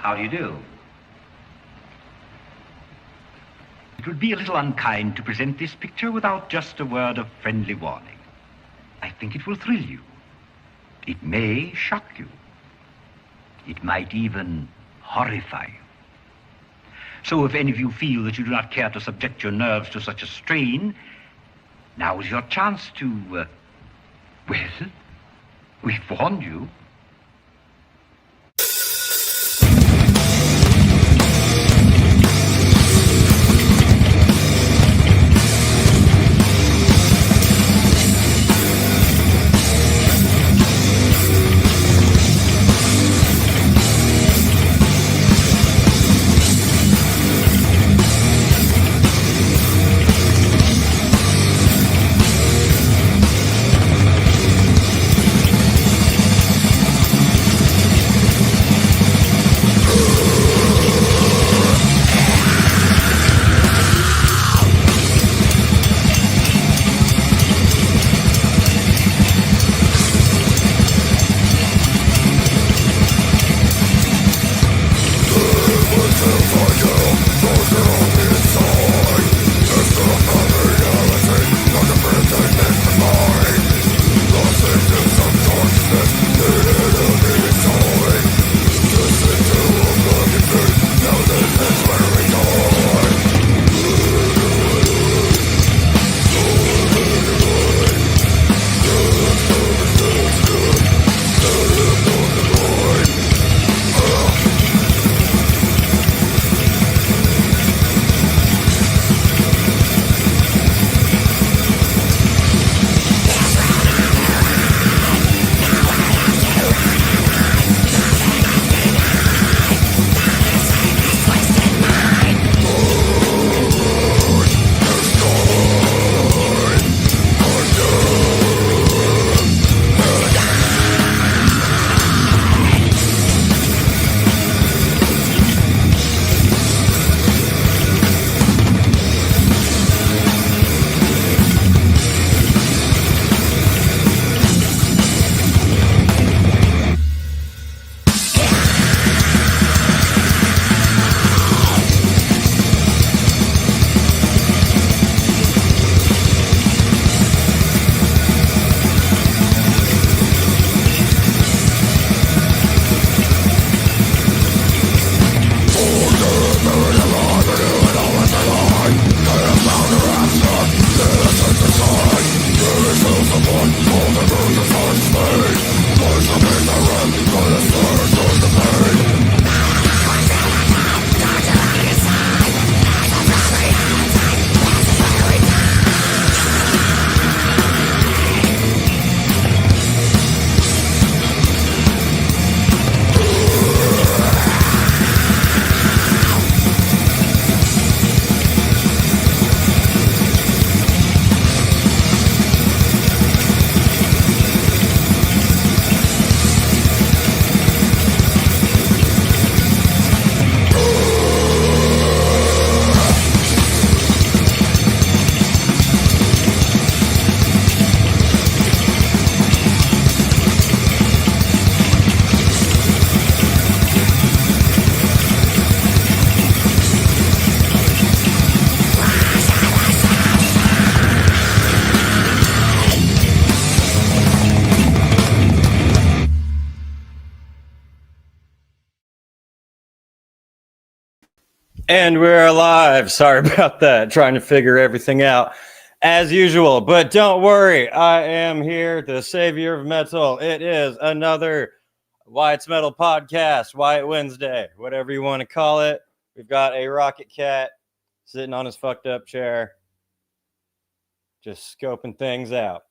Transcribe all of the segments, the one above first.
How do you do? It would be a little unkind to present this picture without just a word of friendly warning. I think it will thrill you. It may shock you. It might even horrify you. So if any of you feel that you do not care to subject your nerves to such a strain, now is your chance to, well, we've warned you. And we're alive. Sorry about that. Trying to figure everything out as usual. But don't worry. I am here, the savior of metal. It is another Wyatt's Metal Podcast, Wyatt Wednesday, whatever you want to call it. We've got a Rocket Cat sitting on his fucked up chair, just scoping things out.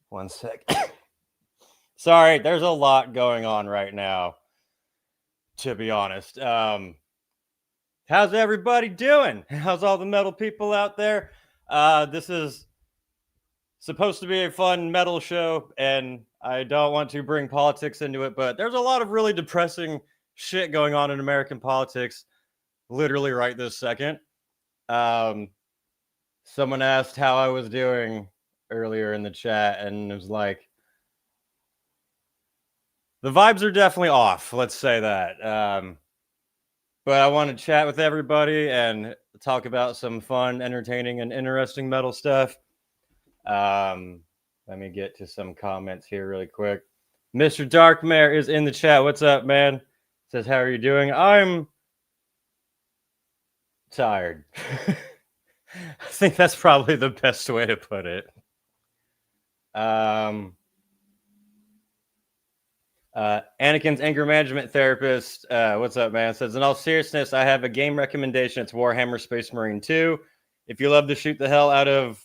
One sec. Sorry, there's a lot going on right now, to be honest. How's everybody doing? How's all the metal people out there? This is supposed to be a fun metal show, and I don't want to bring politics into it, but there's a lot of really depressing shit going on in American politics literally right this second. Someone asked how I was doing earlier in the chat, and it was like, The vibes are definitely off. Let's say that. But I want to chat with everybody and talk about some fun, entertaining, and interesting metal stuff. Let me get to some comments here really quick. Mr. Darkmare is in the chat. What's up, man? Says, how are you doing? I'm tired. I think that's probably the best way to put it. Anakin's anger management therapist, what's up, man? Says, in all seriousness, I have a game recommendation. It's Warhammer Space Marine 2. If you love to shoot the hell out of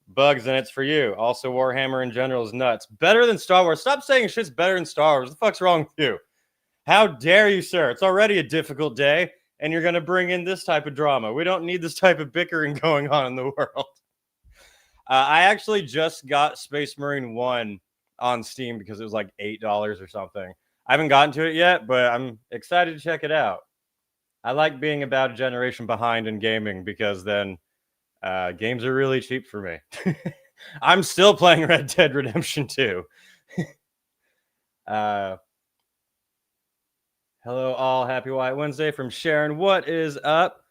bugs, then it's for you. Also, Warhammer in general is nuts. Better than Star Wars. Stop saying shit's better than Star Wars. What the fuck's wrong with you? How dare you, sir? It's already a difficult day, and you're going to bring in this type of drama. We don't need this type of bickering going on in the world. I actually just got Space Marine 1 on Steam because it was like $8 or something. I haven't gotten to it yet, but I'm excited to check it out. I like being about a generation behind in gaming because then games are really cheap for me. I'm still playing Red Dead Redemption 2. Hello all, happy Wyatt Wednesday from Sharon. What is up?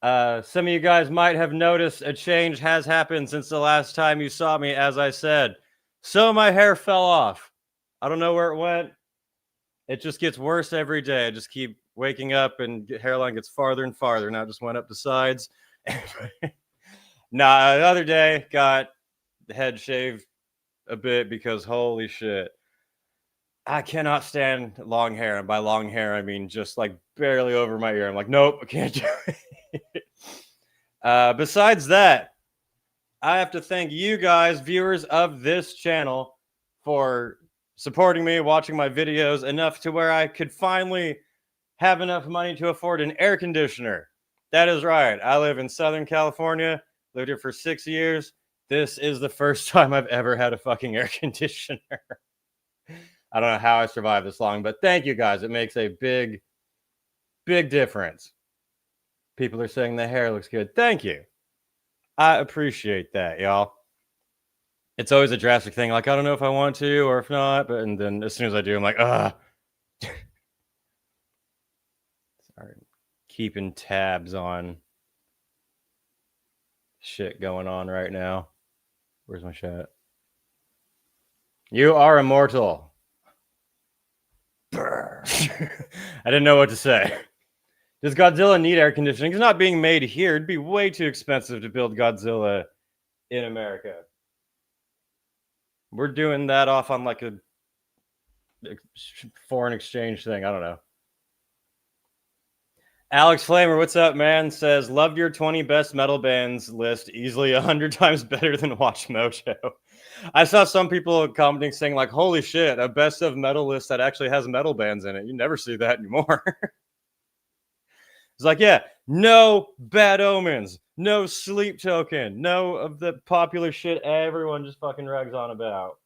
Some of you guys might have noticed a change has happened since the last time you saw me, as I said. So my hair fell off. I don't know where it went. It just gets worse every day. I just keep waking up and hairline gets farther and farther. Now it just went up the sides. Nah, the other day got the head shaved a bit because holy shit. I cannot stand long hair. And by long hair, I mean just like barely over my ear. I'm like, nope, I can't do it. Besides that, I have to thank you guys, viewers of this channel, for supporting me, watching my videos enough to where I could finally have enough money to afford an air conditioner. That is right. I live in Southern California, lived here for 6 years. This is the first time I've ever had a fucking air conditioner. I don't know how I survived this long, but thank you guys. It makes a big, big difference. People are saying the hair looks good. Thank you. I appreciate that, y'all. It's always a drastic thing. Like, I don't know if I want to or if not, but and then as soon as I do, I'm like, Sorry. Keeping tabs on shit going on right now. Where's my chat? You are immortal. I didn't know what to say. Does Godzilla need air conditioning? It's not being made here. It'd be way too expensive to build Godzilla in America. We're doing that off on like a foreign exchange thing. I don't know. Alex Flamer, what's up, man? Says, loved your 20 best metal bands list. Easily 100 times better than Watch Mojo. I saw some people commenting saying like, holy shit, a best of metal list that actually has metal bands in it. You never see that anymore. It's like, yeah, no Bad Omens, no Sleep Token, no of the popular shit everyone just fucking rags on about.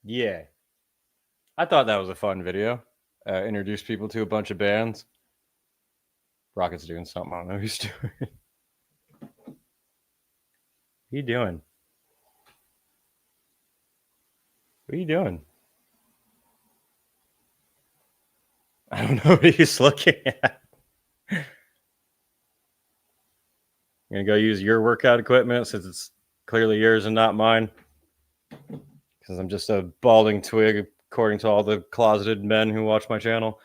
Yeah. I thought that was a fun video. Introduce people to a bunch of bands. Rocket's doing something. I don't know what he's doing. What are you doing? What are you doing? I don't know what he's looking at. I'm going to go use your workout equipment since it's clearly yours and not mine. Because I'm just a balding twig, according to all the closeted men who watch my channel.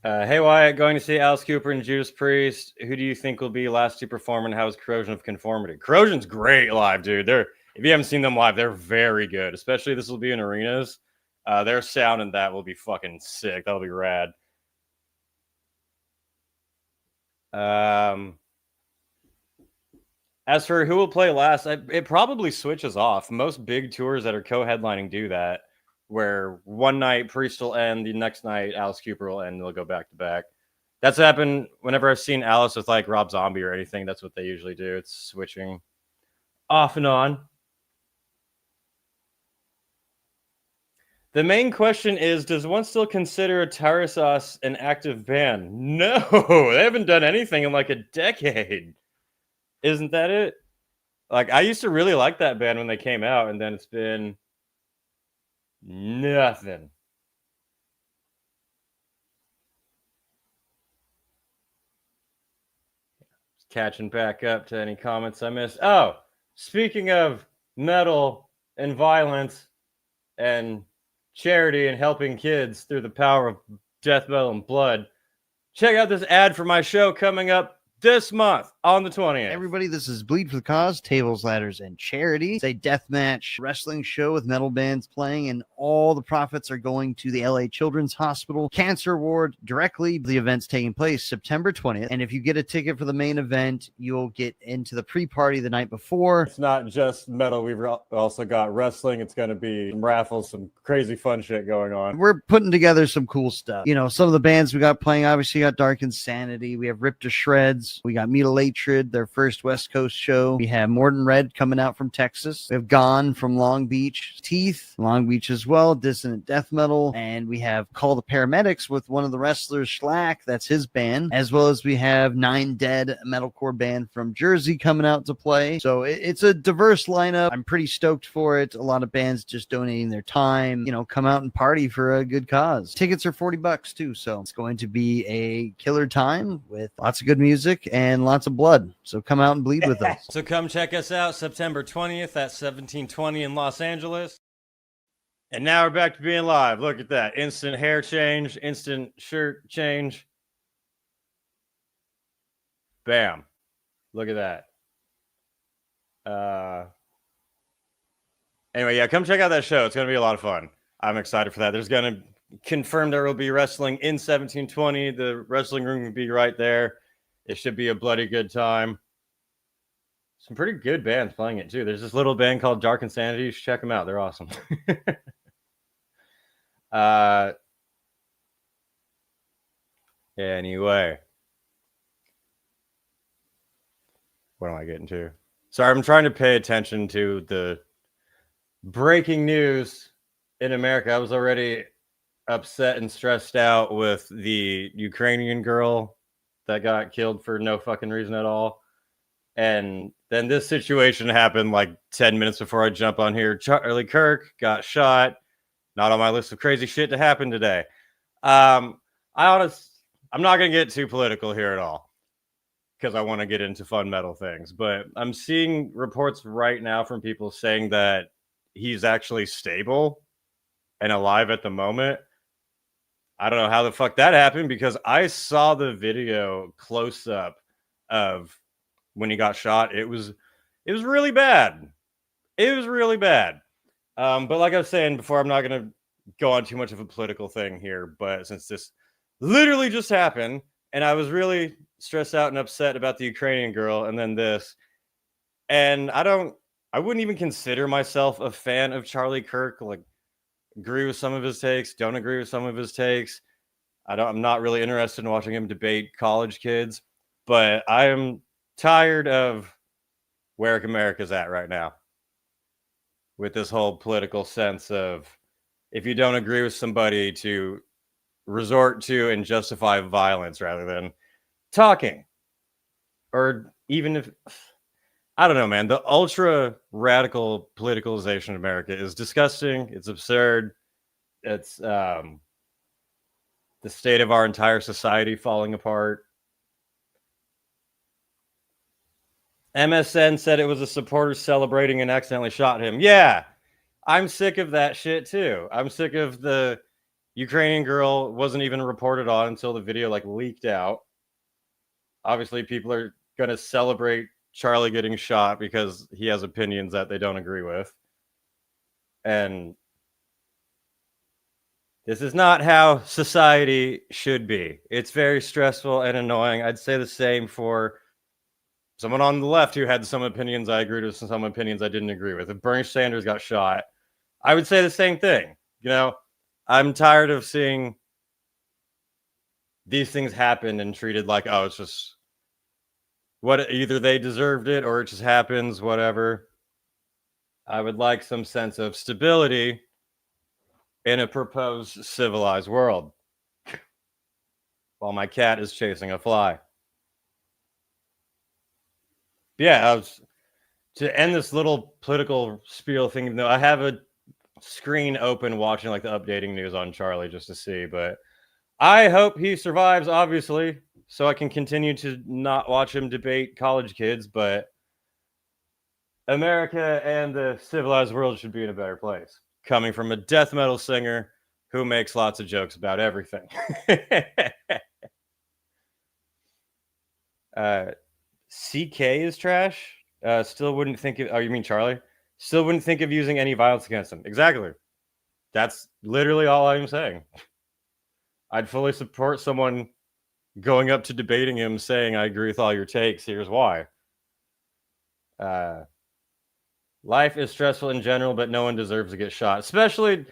Hey Wyatt, going to see Alice Cooper and Judas Priest. Who do you think will be last to perform, and how is Corrosion of Conformity? Corrosion's great live, dude. If you haven't seen them live, they're very good. Especially this will be in arenas. Their sound and that will be fucking sick. That'll be rad. As for who will play last, it probably switches off. Most big tours that are co-headlining do that, where one night Priest will end, the next night Alice Cooper will end, and they'll go back to back. That's happened whenever I've seen Alice with like Rob Zombie or anything. That's what they usually do. It's switching off and on. The main question is, does one still consider Tarasos an active band? No, they haven't done anything in like a decade. Isn't that it? Like, I used to really like that band when they came out, and then it's been nothing. Just catching back up to any comments I missed. Oh, speaking of metal and violence and charity and helping kids through the power of death metal and blood, check out this ad for my show coming up this month on the 20th. Everybody, this is Bleed for the Cause, Tables, Ladders, and Charity. It's a deathmatch wrestling show with metal bands playing, and all the profits are going to the LA Children's Hospital Cancer Ward directly. The event's taking place September 20th, and if you get a ticket for the main event, you'll get into the pre-party the night before. It's not just metal. We've also got wrestling. It's going to be some raffles, some crazy fun shit going on. We're putting together some cool stuff. You know, some of the bands we got playing, obviously, got Dark Insanity. We have Ripped to Shreds. We got Mutilatred, their first West Coast show. We have Morden Red coming out from Texas. We have Gone from Long Beach. Teeth, Long Beach as well. Dissonant Death Metal. And we have Call the Paramedics with one of the wrestlers, Schlack. That's his band. As well as we have Nine Dead, a metalcore band from Jersey, coming out to play. So it's a diverse lineup. I'm pretty stoked for it. A lot of bands just donating their time. You know, come out and party for a good cause. Tickets are $40 too. So it's going to be a killer time with lots of good music and lots of blood. So come out and bleed with us. So come check us out September 20th at 1720 in Los Angeles. And now we're back to being live. Look at that. Instant hair change, instant shirt change. Bam. Look at that. Anyway, yeah, come check out that show. It's going to be a lot of fun. I'm excited for that. There's going to confirm there will be wrestling in 1720. The wrestling room will be right there. It should be a bloody good time. Some pretty good bands playing it too. There's this little band called Dark Insanity. You should check them out. They're awesome. Anyway. What am I getting to? Sorry, I'm trying to pay attention to the breaking news in America. I was already upset and stressed out with the Ukrainian girl that got killed for no fucking reason at all. And then this situation happened like 10 minutes before I jump on here. Charlie Kirk got shot. Not on my list of crazy shit to happen today. I'm not going to get too political here at all because I want to get into fun metal things. But I'm seeing reports right now from people saying that he's actually stable and alive at the moment. I don't know how the fuck that happened because I saw the video close up of when he got shot. It was really bad. It was really bad. But like I was saying before, I'm not going to go on too much of a political thing here. But since this literally just happened and I was really stressed out and upset about the Ukrainian girl and then this, and I wouldn't even consider myself a fan of Charlie Kirk. Like, agree with some of his takes, don't agree with some of his takes. I'm not really interested in watching him debate college kids, but I am tired of where America's at right now with this whole political sense of if you don't agree with somebody to resort to and justify violence rather than talking. Or even if, I don't know, man, the ultra radical politicalization of America is disgusting. It's absurd. It's the state of our entire society falling apart. MSN said it was a supporter celebrating and accidentally shot him. Yeah, I'm sick of that shit too. I'm sick of the Ukrainian girl wasn't even reported on until the video like leaked out. Obviously, people are going to celebrate Charlie getting shot because he has opinions that they don't agree with. And this is not how society should be. It's very stressful and annoying. I'd say the same for someone on the left who had some opinions I agreed with and some opinions I didn't agree with. If Bernie Sanders got shot, I would say the same thing. You know, I'm tired of seeing these things happen and treated like, oh, it's just what either they deserved it or it just happens, whatever. I would like some sense of stability in a proposed civilized world while my cat is chasing a fly. Yeah, to end this little political spiel thing, though, I have a screen open watching like the updating news on Charlie just to see, but I hope he survives, obviously, so I can continue to not watch him debate college kids, but America and the civilized world should be in a better place. Coming from a death metal singer who makes lots of jokes about everything. CK is trash. Still wouldn't think of, oh, you mean Charlie? Still wouldn't think of using any violence against him. Exactly. That's literally all I'm saying. I'd fully support someone going up to debating him saying, I agree with all your takes. Here's why. Life is stressful in general, but no one deserves to get shot. Especially,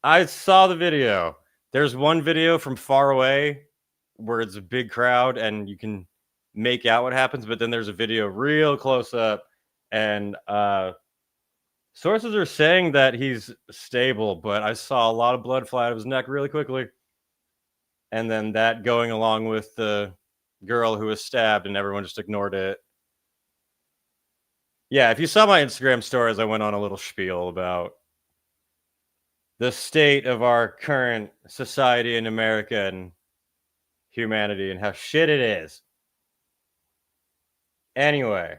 I saw the video. There's one video from far away where it's a big crowd and you can make out what happens, but then there's a video real close up, and sources are saying that he's stable, but I saw a lot of blood fly out of his neck really quickly. And then that going along with the girl who was stabbed, and everyone just ignored it. Yeah, if you saw my Instagram stories, I went on a little spiel about the state of our current society in America and humanity and how shit it is. Anyway,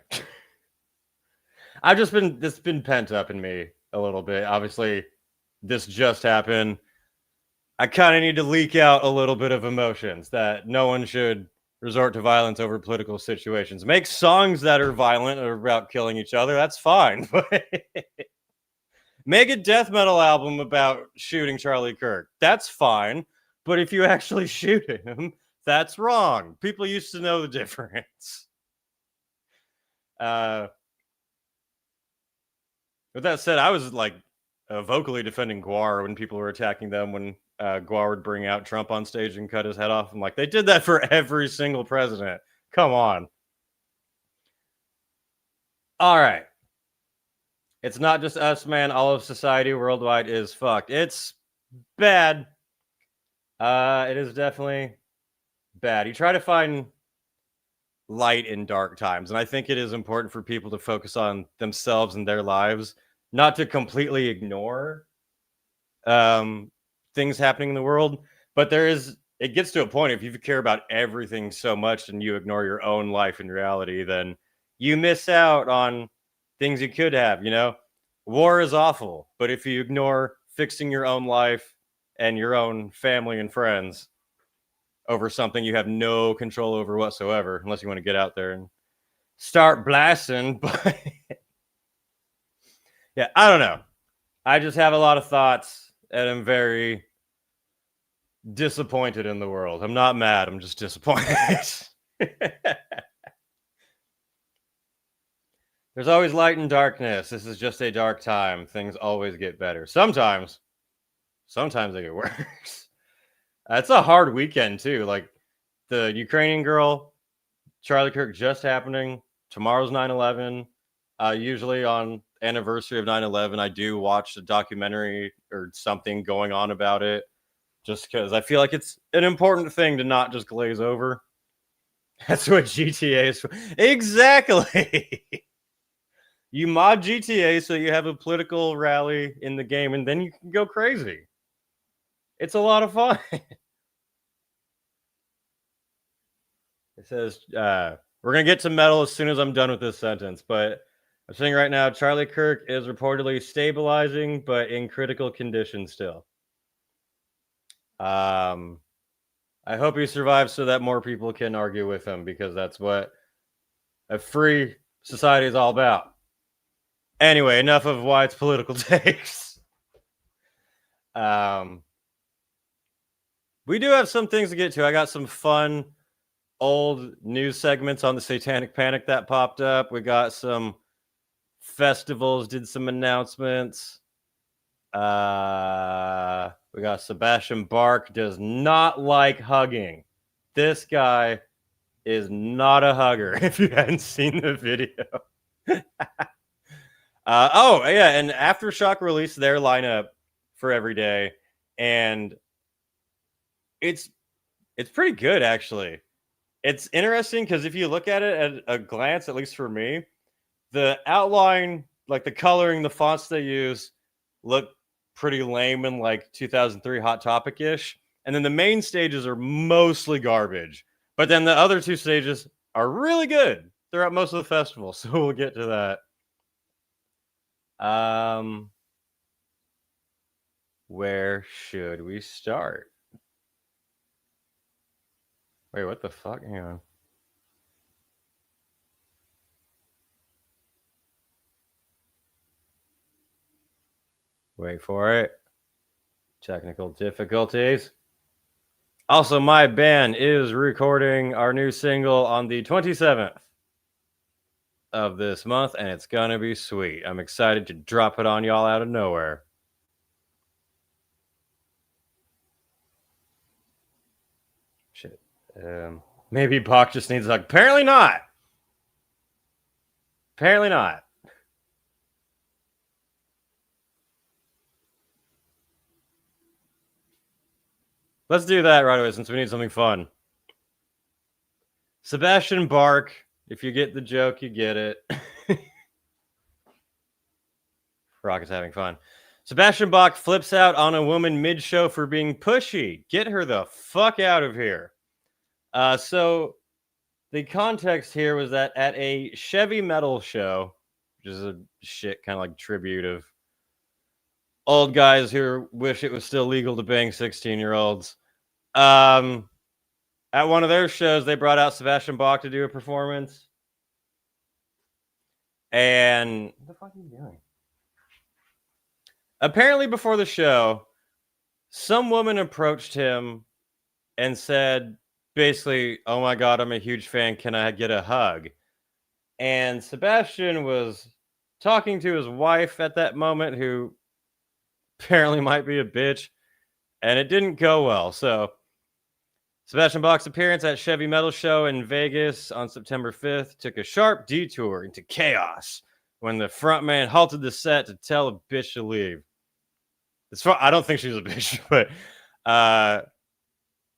this has been pent up in me a little bit. Obviously, this just happened. I kind of need to leak out a little bit of emotions that no one should resort to violence over political situations. Make songs that are violent or about killing each other. That's fine. But make a death metal album about shooting Charlie Kirk. That's fine. But if you actually shoot him, that's wrong. People used to know the difference. With that said, I was like vocally defending Guar when people were attacking them when Guar would bring out Trump on stage and cut his head off. I'm like, they did that for every single president. Come on. All right. It's not just us, man. All of society worldwide is fucked. It's bad. It is definitely bad. You try to find light in dark times, and I think it is important for people to focus on themselves and their lives, not to completely ignore things happening in the world. But it gets to a point, if you care about everything so much and you ignore your own life and reality, then you miss out on things you could have. War is awful, but if you ignore fixing your own life and your own family and friends over something you have no control over whatsoever, unless you want to get out there and start blasting. But yeah, I don't know. I just have a lot of thoughts, and I'm very disappointed in the world. I'm not mad. I'm just disappointed. There's always light and darkness. This is just a dark time. Things always get better. Sometimes they get worse. It's a hard weekend, too. Like, the Ukrainian girl, Charlie Kirk, just happening. Tomorrow's 9/11. Usually on anniversary of 9/11, I do watch a documentary or something going on about it, just because I feel like it's an important thing to not just glaze over. That's what GTA is for. Exactly. You mod GTA so you have a political rally in the game, and then you can go crazy. It's a lot of fun. It says, we're going to get to metal as soon as I'm done with this sentence, but I'm saying right now, Charlie Kirk is reportedly stabilizing, but in critical condition still. I hope he survives so that more people can argue with him, because that's what a free society is all about. Anyway, enough of Wyatt's political takes. We do have some things to get to. I got some fun old news segments on the Satanic Panic that popped up. We got some festivals, did some announcements. We got Sebastian Bach does not like hugging. This guy is not a hugger, if you hadn't seen the video. Oh, yeah, and Aftershock released their lineup for every day. and it's pretty good, actually. It's interesting because if you look at it at a glance, at least for me, the outline, like the coloring, the fonts they use look pretty lame and like 2003 Hot Topic-ish. And then the main stages are mostly garbage. But then the other two stages are really good throughout most of the festival. So we'll get to that. Where should we start? Wait, what the fuck? Hang on. Wait for it. Technical difficulties. Also, my band is recording our new single on the 27th of this month, and it's gonna be sweet. I'm excited to drop it on y'all out of nowhere. Shit. Maybe Bach just needs a hug. Apparently not. Apparently not. Let's do that right away since we need something fun. Sebastian Bach. If you get the joke, you get it. Rock is having fun. Sebastian Bach flips out on a woman mid-show for being pushy. Get her the fuck out of here. So the context here was that at a Chevy metal show, which is a shit kind of like tribute of old guys who wish it was still legal to bang 16-year-olds. At one of their shows, they brought out Sebastian Bach to do a performance. And what the fuck are you doing? Apparently, before the show, some woman approached him and said, basically, "Oh my God, I'm a huge fan. Can I get a hug?" And Sebastian was talking to his wife at that moment, who apparently might be a bitch, and it didn't go well. So Sebastian Bach's appearance at Chevy Metal Show in Vegas on September 5th took a sharp detour into chaos when the frontman halted the set to tell a bitch to leave. I don't think she's a bitch, but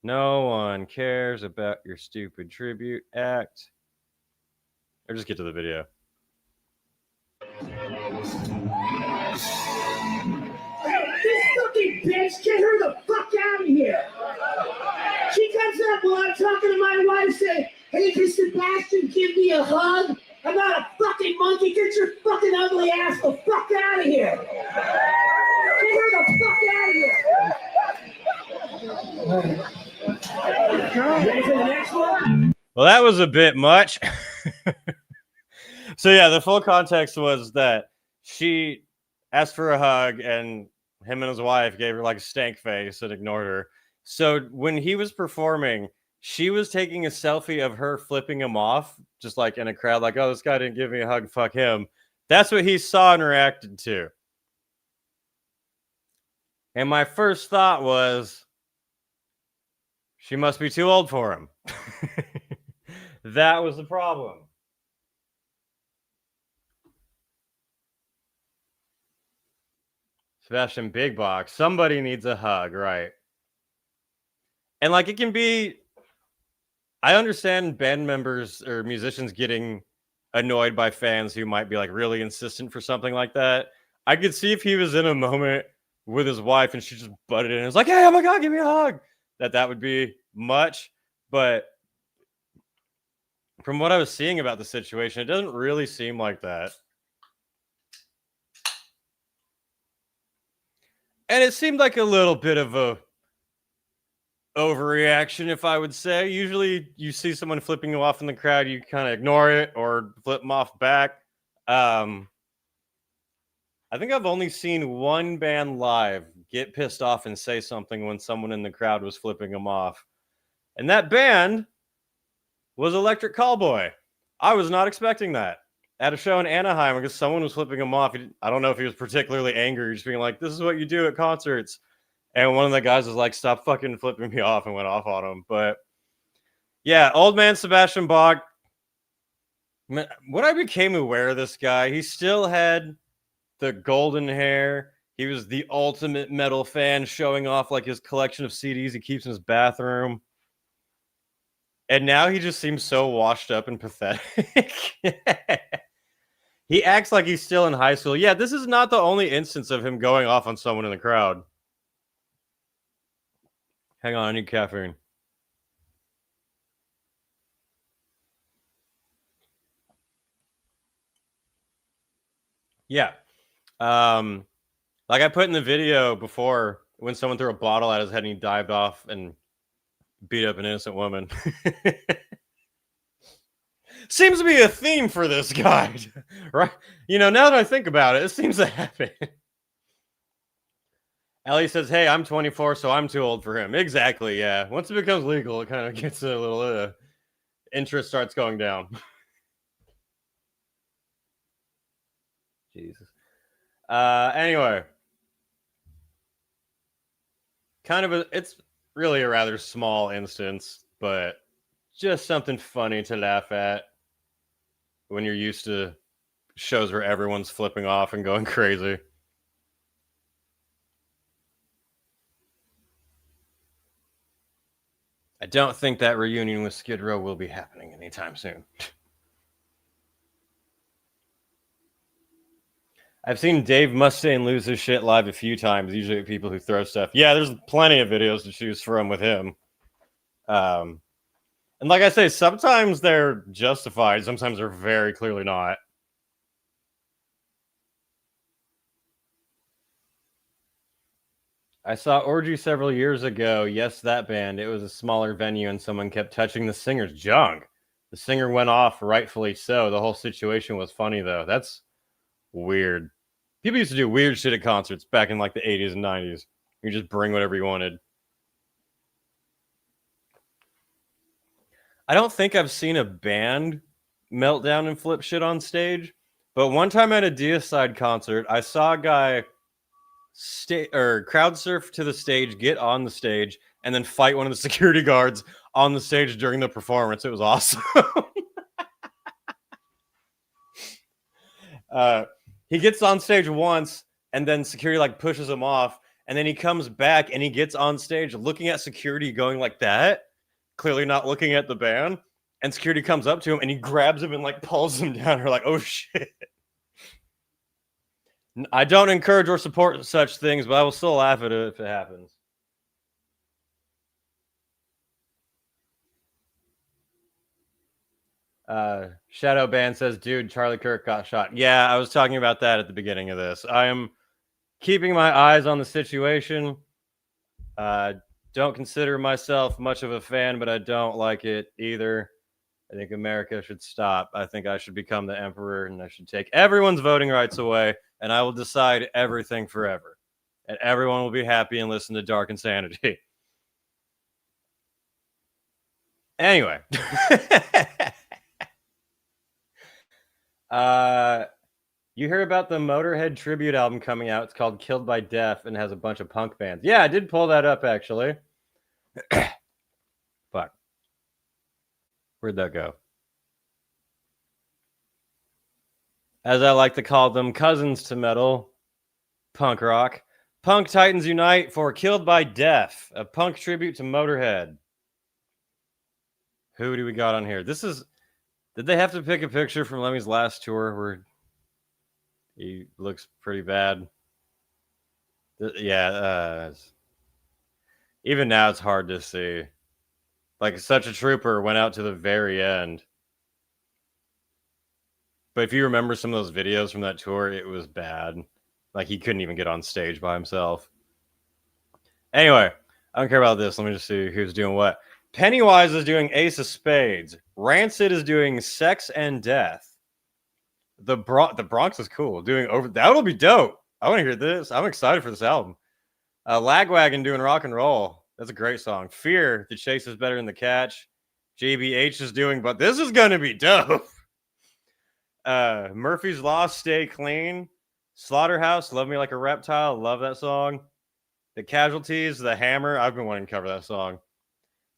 no one cares about your stupid tribute act. Or just get to the video. This fucking bitch, get her the fuck out of here. She comes up while I'm talking to my wife saying, "Hey, can Sebastian give me a hug? I'm not a fucking monkey. Get your fucking ugly ass the fuck out of here. Get her the fuck out of here." Ready for the next one? Well, that was a bit much. So yeah, the full context was that she asked for a hug and him and his wife gave her like a stank face and ignored her. So when he was performing, she was taking a selfie of her flipping him off, just like in a crowd, like, "Oh, this guy didn't give me a hug, fuck him." That's what he saw and reacted to. And my first thought was, she must be too old for him. That was the problem. Sebastian Big Box. Somebody needs a hug, right? And like it can be, I understand band members or musicians getting annoyed by fans who might be like really insistent for something like that. I could see if he was in a moment with his wife and she just butted in and was like, "Hey, oh my God, give me a hug," that would be much. But from what I was seeing about the situation, it doesn't really seem like that. And it seemed like a little bit of a overreaction, if I would say. Usually you see someone flipping you off in the crowd, you kind of ignore it or flip them off back. I think I've only seen one band live get pissed off and say something when someone in the crowd was flipping them off. And that band was Electric Callboy. I was not expecting that. At a show in Anaheim, because someone was flipping him off. I don't know if he was particularly angry, just being like, "This is what you do at concerts." And one of the guys was like, "Stop fucking flipping me off," and went off on him. But yeah, old man Sebastian Bach. When I became aware of this guy, he still had the golden hair. He was the ultimate metal fan, showing off like his collection of CDs he keeps in his bathroom. And now he just seems so washed up and pathetic. He acts like he's still in high school. Yeah, this is not the only instance of him going off on someone in the crowd. Hang on, I need caffeine. Yeah. Like I put in the video before, when someone threw a bottle at his head and he dived off and beat up an innocent woman. Seems to be a theme for this guy, right? You know, now that I think about it, it seems to happen. Ellie says, hey, I'm 24, so I'm too old for him. Exactly, yeah. Once it becomes legal, it kind of gets a little, interest starts going down. Jesus. Anyway. It's really a rather small instance, but just something funny to laugh at when you're used to shows where everyone's flipping off and going crazy. I don't think that reunion with Skid Row will be happening anytime soon. I've seen Dave Mustaine lose his shit live a few times, usually people who throw stuff. Yeah, there's plenty of videos to choose from with him. And like I say, sometimes they're justified, sometimes they're very clearly not. I saw Orgy several years ago. Yes, that band. It was a smaller venue and someone kept touching the singer's junk. The singer went off, rightfully so. The whole situation was funny, though. That's weird. People used to do weird shit at concerts back in like the 80s and 90s. You just bring whatever you wanted. I don't think I've seen a band meltdown and flip shit on stage, but one time at a Deicide concert, I saw a guy crowd surf to the stage, get on the stage, and then fight one of the security guards on the stage during the performance. It was awesome. He gets on stage once, and then security like pushes him off, and then he comes back and he gets on stage looking at security going like that, clearly not looking at the band, and security comes up to him and he grabs him and like pulls him down. We're like, oh shit. I don't encourage or support such things, but I will still laugh at it if it happens. Shadow Band says, dude, Charlie Kirk got shot. Yeah, I was talking about that at the beginning of this. I am keeping my eyes on the situation. Don't consider myself much of a fan, but I don't like it either. I think America should stop. I think I should become the emperor, and I should take everyone's voting rights away, and I will decide everything forever. And everyone will be happy and listen to Dark Insanity. Anyway. You hear about the Motorhead tribute album coming out? It's called Killed by Death and has a bunch of punk bands. Yeah, I did pull that up, actually. Fuck. Where'd that go? As I like to call them, cousins to metal, punk rock. Punk Titans unite for Killed by Death, a punk tribute to Motorhead. Who do we got on here? This is... Did they have to pick a picture from Lemmy's last tour where he looks pretty bad? Yeah. Even now, it's hard to see. Like, such a trooper went out to the very end. But if you remember some of those videos from that tour, it was bad. Like, he couldn't even get on stage by himself. Anyway, I don't care about this. Let me just see who's doing what. Pennywise is doing Ace of Spades. Rancid is doing Sex and Death. The Bronx is cool. That'll be dope. I want to hear this. I'm excited for this album. Lagwagon doing Rock and Roll. That's a great song. Fear, The Chase is Better Than the Catch. JBH is doing, but this is going to be dope. Murphy's Law, Stay Clean. Slaughterhouse, Love Me Like a Reptile. Love that song. The Casualties, The Hammer. I've been wanting to cover that song.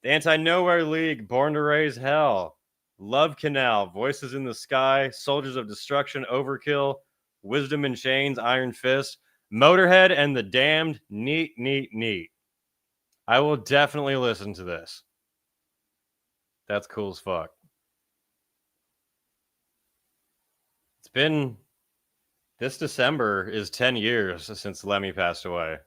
The Anti-Nowhere League, Born to Raise Hell. Love Canal, Voices in the Sky. Soldiers of Destruction, Overkill. Wisdom in Chains, Iron Fist. Motorhead and the Damned. Neat, neat, neat. I will definitely listen to this. That's cool as fuck. It's been... This December is 10 years since Lemmy passed away.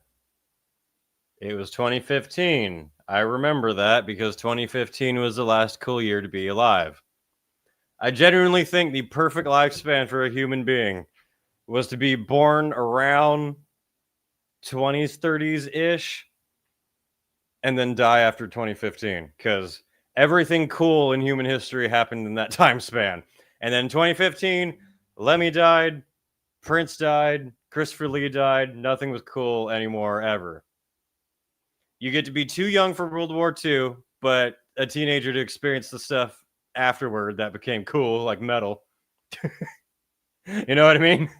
It was 2015. I remember that because 2015 was the last cool year to be alive. I genuinely think the perfect lifespan for a human being was to be born around 20s, 30s-ish, and then die after 2015, because everything cool in human history happened in that time span. And then 2015, Lemmy died, Prince died, Christopher Lee died, nothing was cool anymore, ever. You get to be too young for World War II, but a teenager to experience the stuff afterward that became cool, like metal. You know what I mean?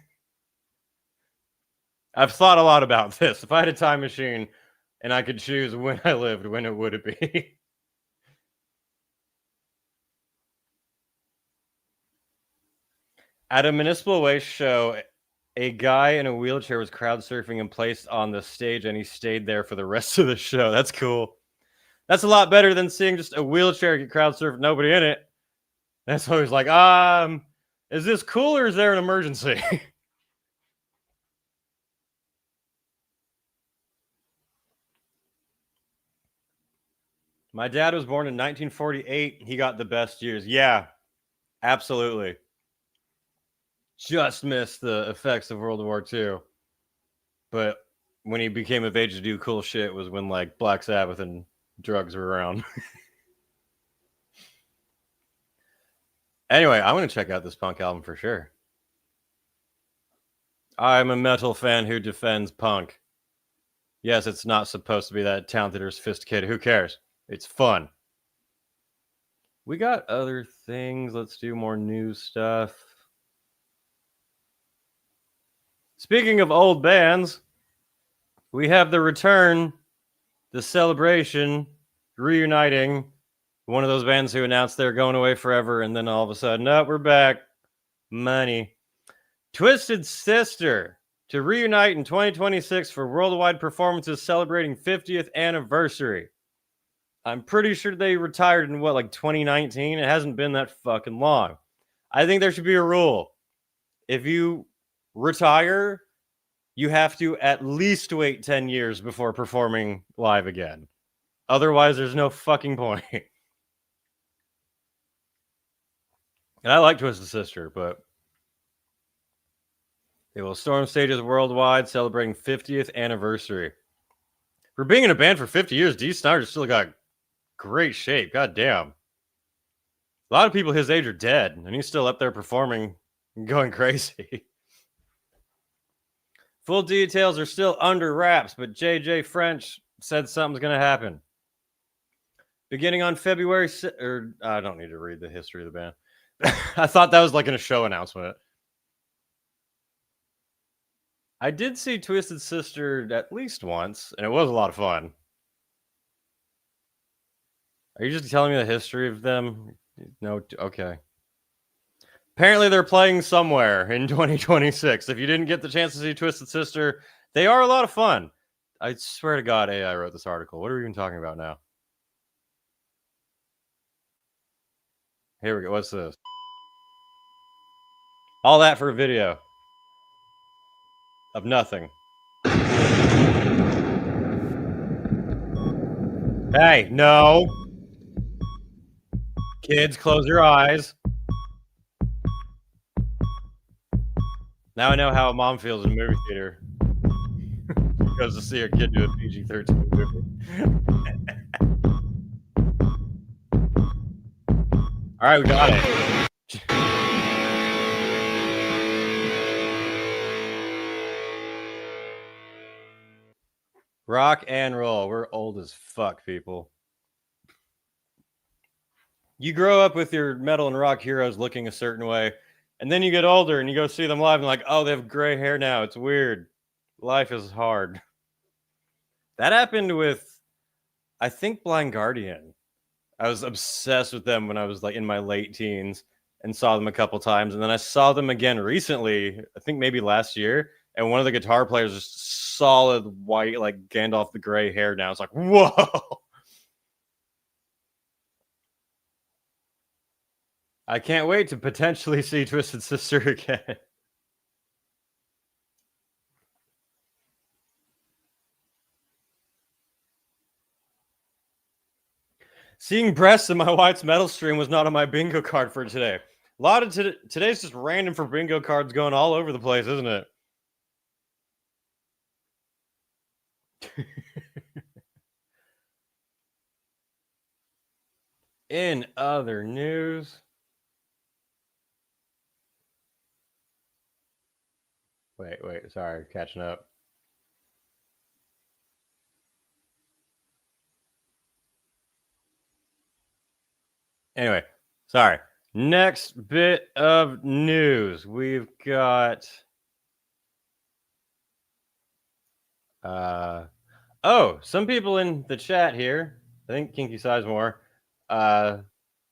I've thought a lot about this. If I had a time machine and I could choose when I lived, when it would it be? At a municipal waste show, a guy in a wheelchair was crowd surfing and placed on the stage, and he stayed there for the rest of the show. That's cool. That's a lot better than seeing just a wheelchair get crowd surfed, nobody in it. That's always like, is this cool or is there an emergency? My dad was born in 1948. He got the best years. Yeah, absolutely. Just missed the effects of World War II. But when he became of age to do cool shit was when, like, Black Sabbath and drugs were around. Anyway, I'm going to check out this punk album for sure. I'm a metal fan who defends punk. Yes, it's not supposed to be that talented or sophisticated. Who cares? It's fun. We got other things. Let's do more news stuff. Speaking of old bands, we have the return, the celebration, reuniting. One of those bands who announced they're going away forever, and then all of a sudden, oh, we're back. Money. Twisted Sister to reunite in 2026 for worldwide performances celebrating 50th anniversary. I'm pretty sure they retired in, like 2019? It hasn't been that fucking long. I think there should be a rule. If you retire, you have to at least wait 10 years before performing live again. Otherwise, there's no fucking point. And I like Twisted Sister, but they will storm stages worldwide celebrating 50th anniversary. For being in a band for 50 years, Dee Snider's still got great shape. God damn. A lot of people his age are dead, and he's still up there performing and going crazy. Full details are still under wraps, but JJ French said something's going to happen. Beginning on February... I don't need to read the history of the band. I thought that was like in a show announcement. I did see Twisted Sister at least once, and it was a lot of fun. Are you just telling me the history of them? No, okay. Apparently they're playing somewhere in 2026. If you didn't get the chance to see Twisted Sister, they are a lot of fun. I swear to God, AI wrote this article. What are we even talking about now? Here we go. What's this? All that for a video of nothing. Hey, no. Kids, close your eyes. Now I know how a mom feels in a movie theater. Goes to see her kid do a PG-13 movie. All right, we got it. Rock and roll. We're old as fuck, people. You grow up with your metal and rock heroes looking a certain way, and then you get older and you go see them live and like, oh, they have gray hair now. It's weird. Life is hard. That happened with, I think, Blind Guardian. I was obsessed with them when I was like in my late teens and saw them a couple times. And then I saw them again recently, I think maybe last year. and one of the guitar players is solid white, like Gandalf the Grey hair now. It's like, whoa. I can't wait to potentially see Twisted Sister again. Seeing breasts in my Wyatt's metal stream was not on my bingo card for today. A lot of today's just random for bingo cards going all over the place, isn't it? In other news, wait, sorry, catching up. Anyway, sorry. Next bit of news. We've got some people in the chat here. I think Kinky Sizemore.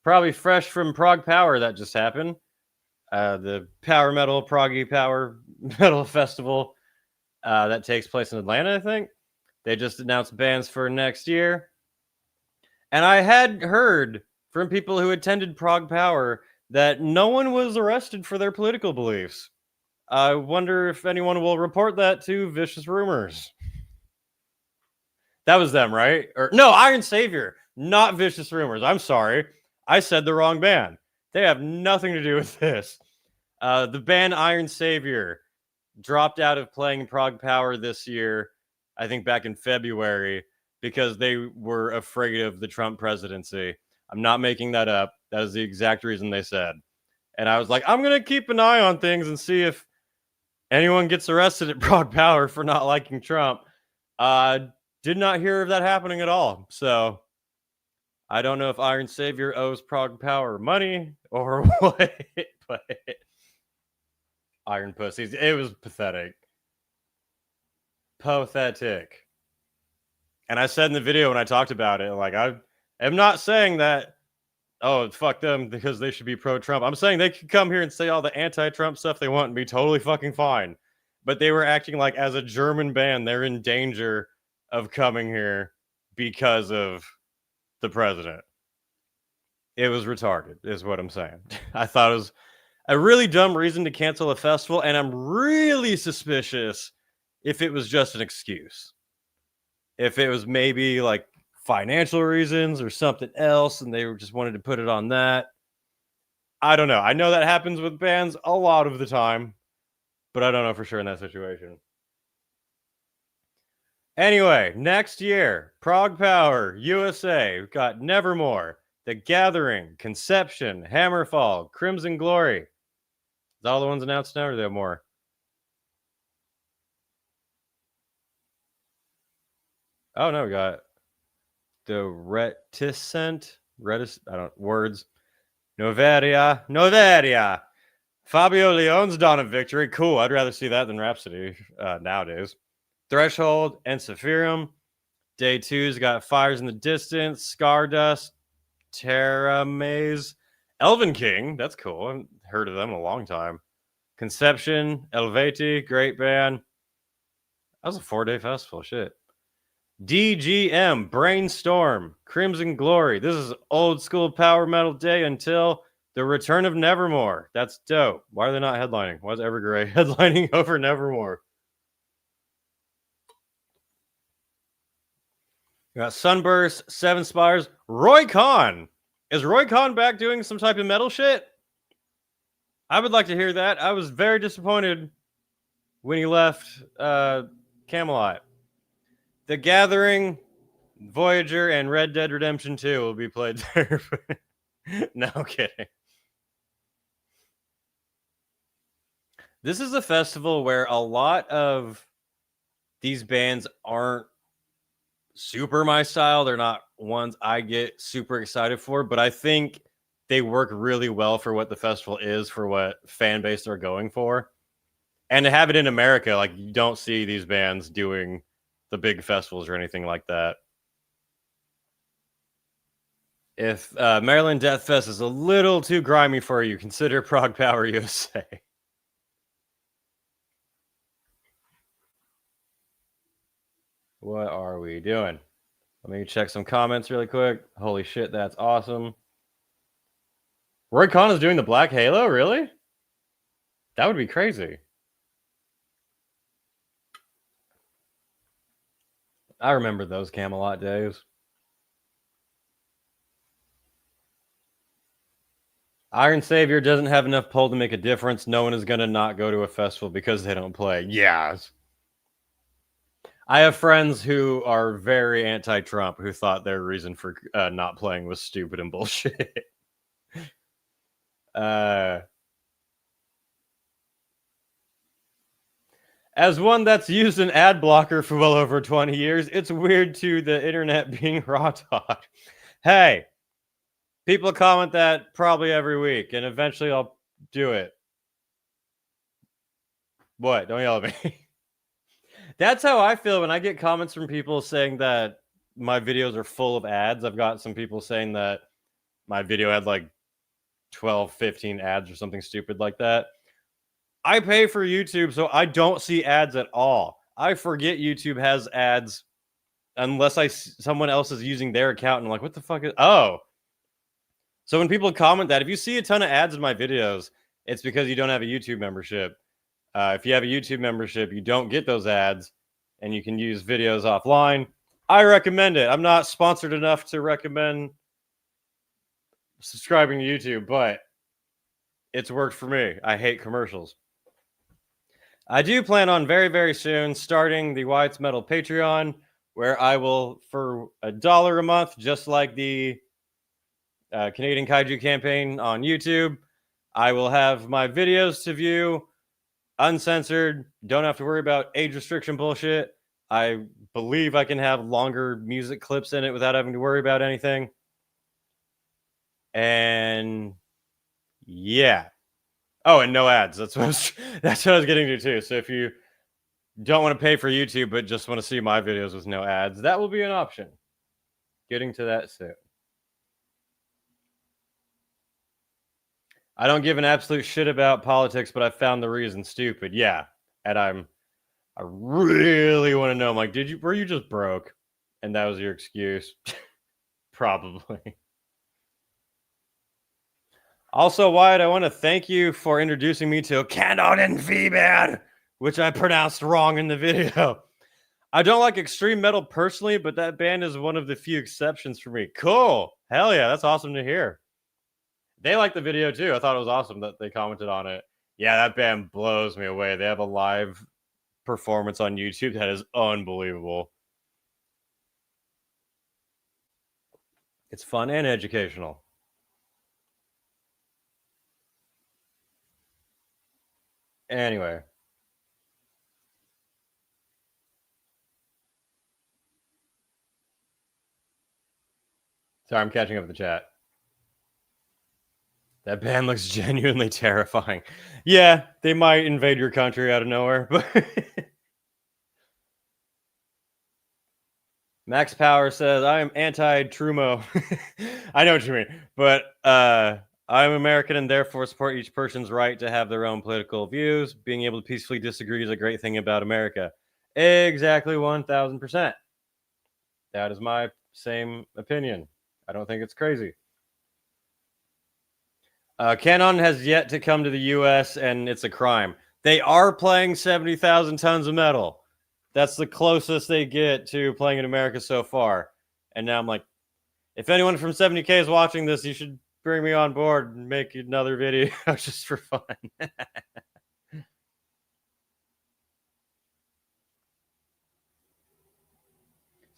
Probably fresh from ProgPower that just happened. The Power Metal, Proggy Power Metal Festival that takes place in Atlanta, I think. They just announced bands for next year. And I had heard from people who attended ProgPower that no one was arrested for their political beliefs. I wonder if anyone will report that to Vicious Rumors. That was them, right? Or no, Iron Savior, not Vicious Rumors. I'm sorry. I said the wrong band. They have nothing to do with this. The band Iron Savior dropped out of playing ProgPower this year, I think back in February, because they were afraid of the Trump presidency. I'm not making that up. That is the exact reason they said. And I was like, I'm going to keep an eye on things and see if anyone gets arrested at ProgPower for not liking Trump. Did not hear of that happening at all. So I don't know if Iron Savior owes ProgPower money or what, but Iron Pussies. It was pathetic. Pathetic. And I said in the video when I talked about it, like, I am not saying that, oh, fuck them because they should be pro-Trump. I'm saying they could come here and say all the anti-Trump stuff they want and be totally fucking fine. But they were acting like, as a German band, they're in danger of coming here because of the president. It was retarded, is what I'm saying. I thought it was a really dumb reason to cancel a festival, and I'm really suspicious if it was just an excuse. If it was maybe like financial reasons or something else, and they just wanted to put it on that. I don't know. I know that happens with bands a lot of the time, but I don't know for sure in that situation. Anyway, next year, ProgPower USA. We've got Nevermore, The Gathering, Conception, Hammerfall, Crimson Glory. Is that all the ones announced now, or are there more? Oh, no, we got the Reticent. Words. Noveria. Fabio Leone's Dawn of Victory. Cool. I'd rather see that than Rhapsody nowadays. Threshold and Sephirum. Day 2's got Fires in the Distance, Scardust, Terra Maze, Elven King. That's cool. I haven't heard of them in a long time. Conception, Elvati, great band. That was a 4-day festival. Shit. DGM, Brainstorm, Crimson Glory. This is old school power metal day until the return of Nevermore. That's dope. Why are they not headlining? Why is Evergrey headlining over Nevermore? We got Sunburst, Seven Spires, Roy Khan. Is Roy Khan back doing some type of metal shit? I would like to hear that. I was very disappointed when he left Camelot. The Gathering, Voyager, and Red Dead Redemption 2 will be played there. No kidding. This is a festival where a lot of these bands aren't super my style. They're not ones I get super excited for, but I think they work really well for what the festival is, for what fan base they're going for. And to have it in America, like, you don't see these bands doing the big festivals or anything like that. If Maryland Death Fest is a little too grimy for you, consider ProgPower USA. What are we doing? Let me check some comments really quick. Holy shit, that's awesome. Roy Khan is doing the Black Halo? Really? That would be crazy. I remember those Camelot days. Iron Savior doesn't have enough pull to make a difference. No one is going to not go to a festival because they don't play. Yes. I have friends who are very anti-Trump who thought their reason for not playing was stupid and bullshit. As one that's used an ad blocker for well over 20 years, it's weird to the internet being raw talk. Hey, people comment that probably every week, and eventually I'll do it. What? Don't yell at me. That's how I feel when I get comments from people saying that my videos are full of ads. I've got some people saying that my video had like 12, 15 ads or something stupid like that. I pay for YouTube, so I don't see ads at all. I forget YouTube has ads unless someone else is using their account, and I'm like, what the fuck is... Oh. So when people comment that, if you see a ton of ads in my videos, it's because you don't have a YouTube membership. If you have a YouTube membership, you don't get those ads, and you can use videos offline. I recommend it. I'm not sponsored enough to recommend subscribing to YouTube, but it's worked for me. I hate commercials. I do plan on very, very soon starting the Wyatt's Metal Patreon, where I will, for $1 a month, just like the Canadian Kaiju campaign on YouTube, I will have my videos to view, uncensored, don't have to worry about age restriction bullshit. I believe I can have longer music clips in it without having to worry about anything. And yeah. Oh, and no ads. That's what I was getting to too. So if you don't want to pay for YouTube but just want to see my videos with no ads, that will be an option. Getting to that soon. I don't give an absolute shit about politics, but I found the reason stupid. Yeah. And I really want to know. I'm like, were you just broke? And that was your excuse? Probably. Also, Wyatt, I want to thank you for introducing me to Canon and V-Man, which I pronounced wrong in the video. I don't like extreme metal personally, but that band is one of the few exceptions for me. Cool. Hell yeah, that's awesome to hear. They liked the video too. I thought it was awesome that they commented on it. Yeah, that band blows me away. They have a live performance on YouTube that is unbelievable. It's fun and educational. Anyway. Sorry, I'm catching up with the chat. That band looks genuinely terrifying. Yeah, they might invade your country out of nowhere, but Max Power says, I am anti-Trumo. I know what you mean, but I'm American and therefore support each person's right to have their own political views. Being able to peacefully disagree is a great thing about America. Exactly 1,000%. That is my same opinion. I don't think it's crazy. Canon has yet to come to the U.S., and it's a crime. They are playing 70,000 tons of metal. That's the closest they get to playing in America so far. And now I'm like, if anyone from 70K is watching this, you should bring me on board and make another video just for fun.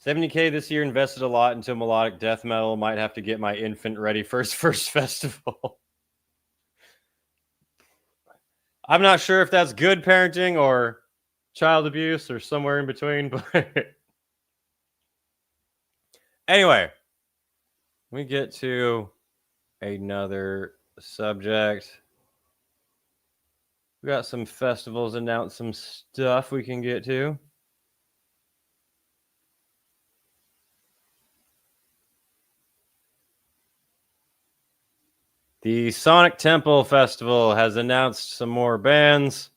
70K this year, invested a lot into melodic death metal. Might have to get my infant ready for his first festival. I'm not sure if that's good parenting or child abuse or somewhere in between, but anyway, we get to another subject. We got some festivals, announced some stuff we can get to. The Sonic Temple Festival has announced some more bands.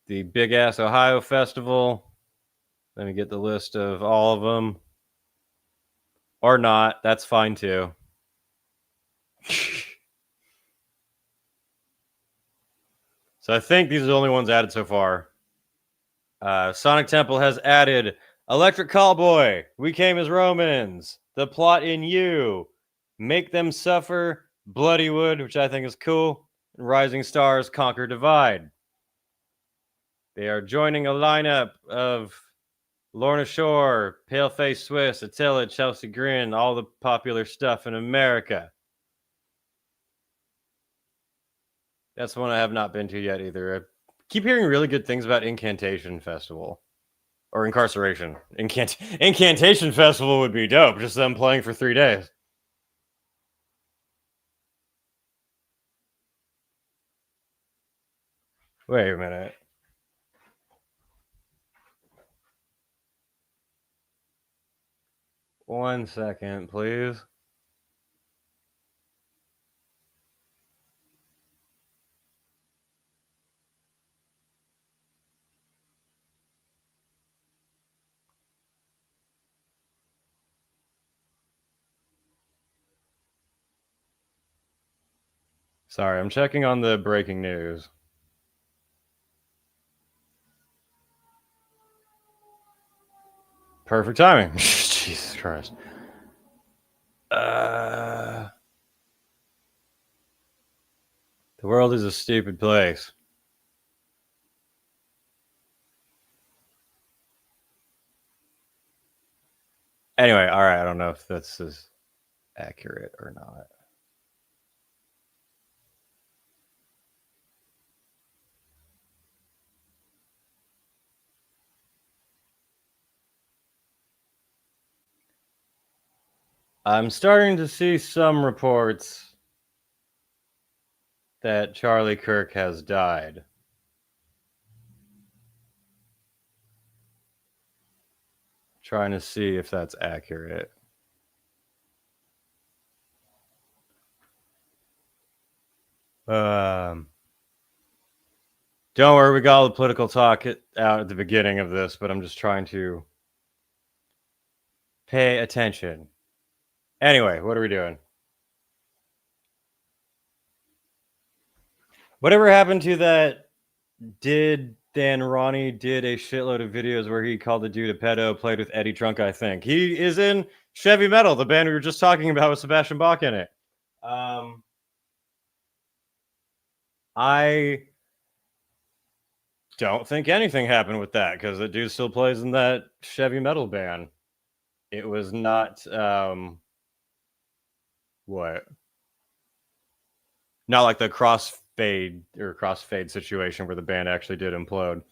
The Big Ass Ohio Festival Let me get the list of all of them. Or not. That's fine too. So I think these are the only ones added so far. Sonic Temple has added Electric Callboy, We Came as Romans, The Plot in You, Make Them Suffer, Bloodywood, which I think is cool, and Rising Stars Conquer Divide. They are joining a lineup of Lorna Shore, Paleface Swiss, Attila, Chelsea Grin, all the popular stuff in America. That's one I have not been to yet either. I keep hearing really good things about Incantation Festival. Or Incarceration. Incantation Festival would be dope. Just them playing for 3 days. Wait a minute. One second, please. Sorry, I'm checking on the breaking news. Perfect timing. Jesus Christ. The world is a stupid place. Anyway, all right. I don't know if this is accurate or not. I'm starting to see some reports that Charlie Kirk has died. Trying to see if that's accurate. Don't worry, we got all the political talk out at the beginning of this, but I'm just trying to pay attention. Anyway, what are we doing? Whatever happened to that? Did Dan Ronnie did a shitload of videos where he called the dude a pedo, played with Eddie Trunk, I think. He is in Chevy Metal, the band we were just talking about with Sebastian Bach in it. I don't think anything happened with that because the dude still plays in that Chevy Metal band. It was not what? Not like the crossfade situation where the band actually did implode.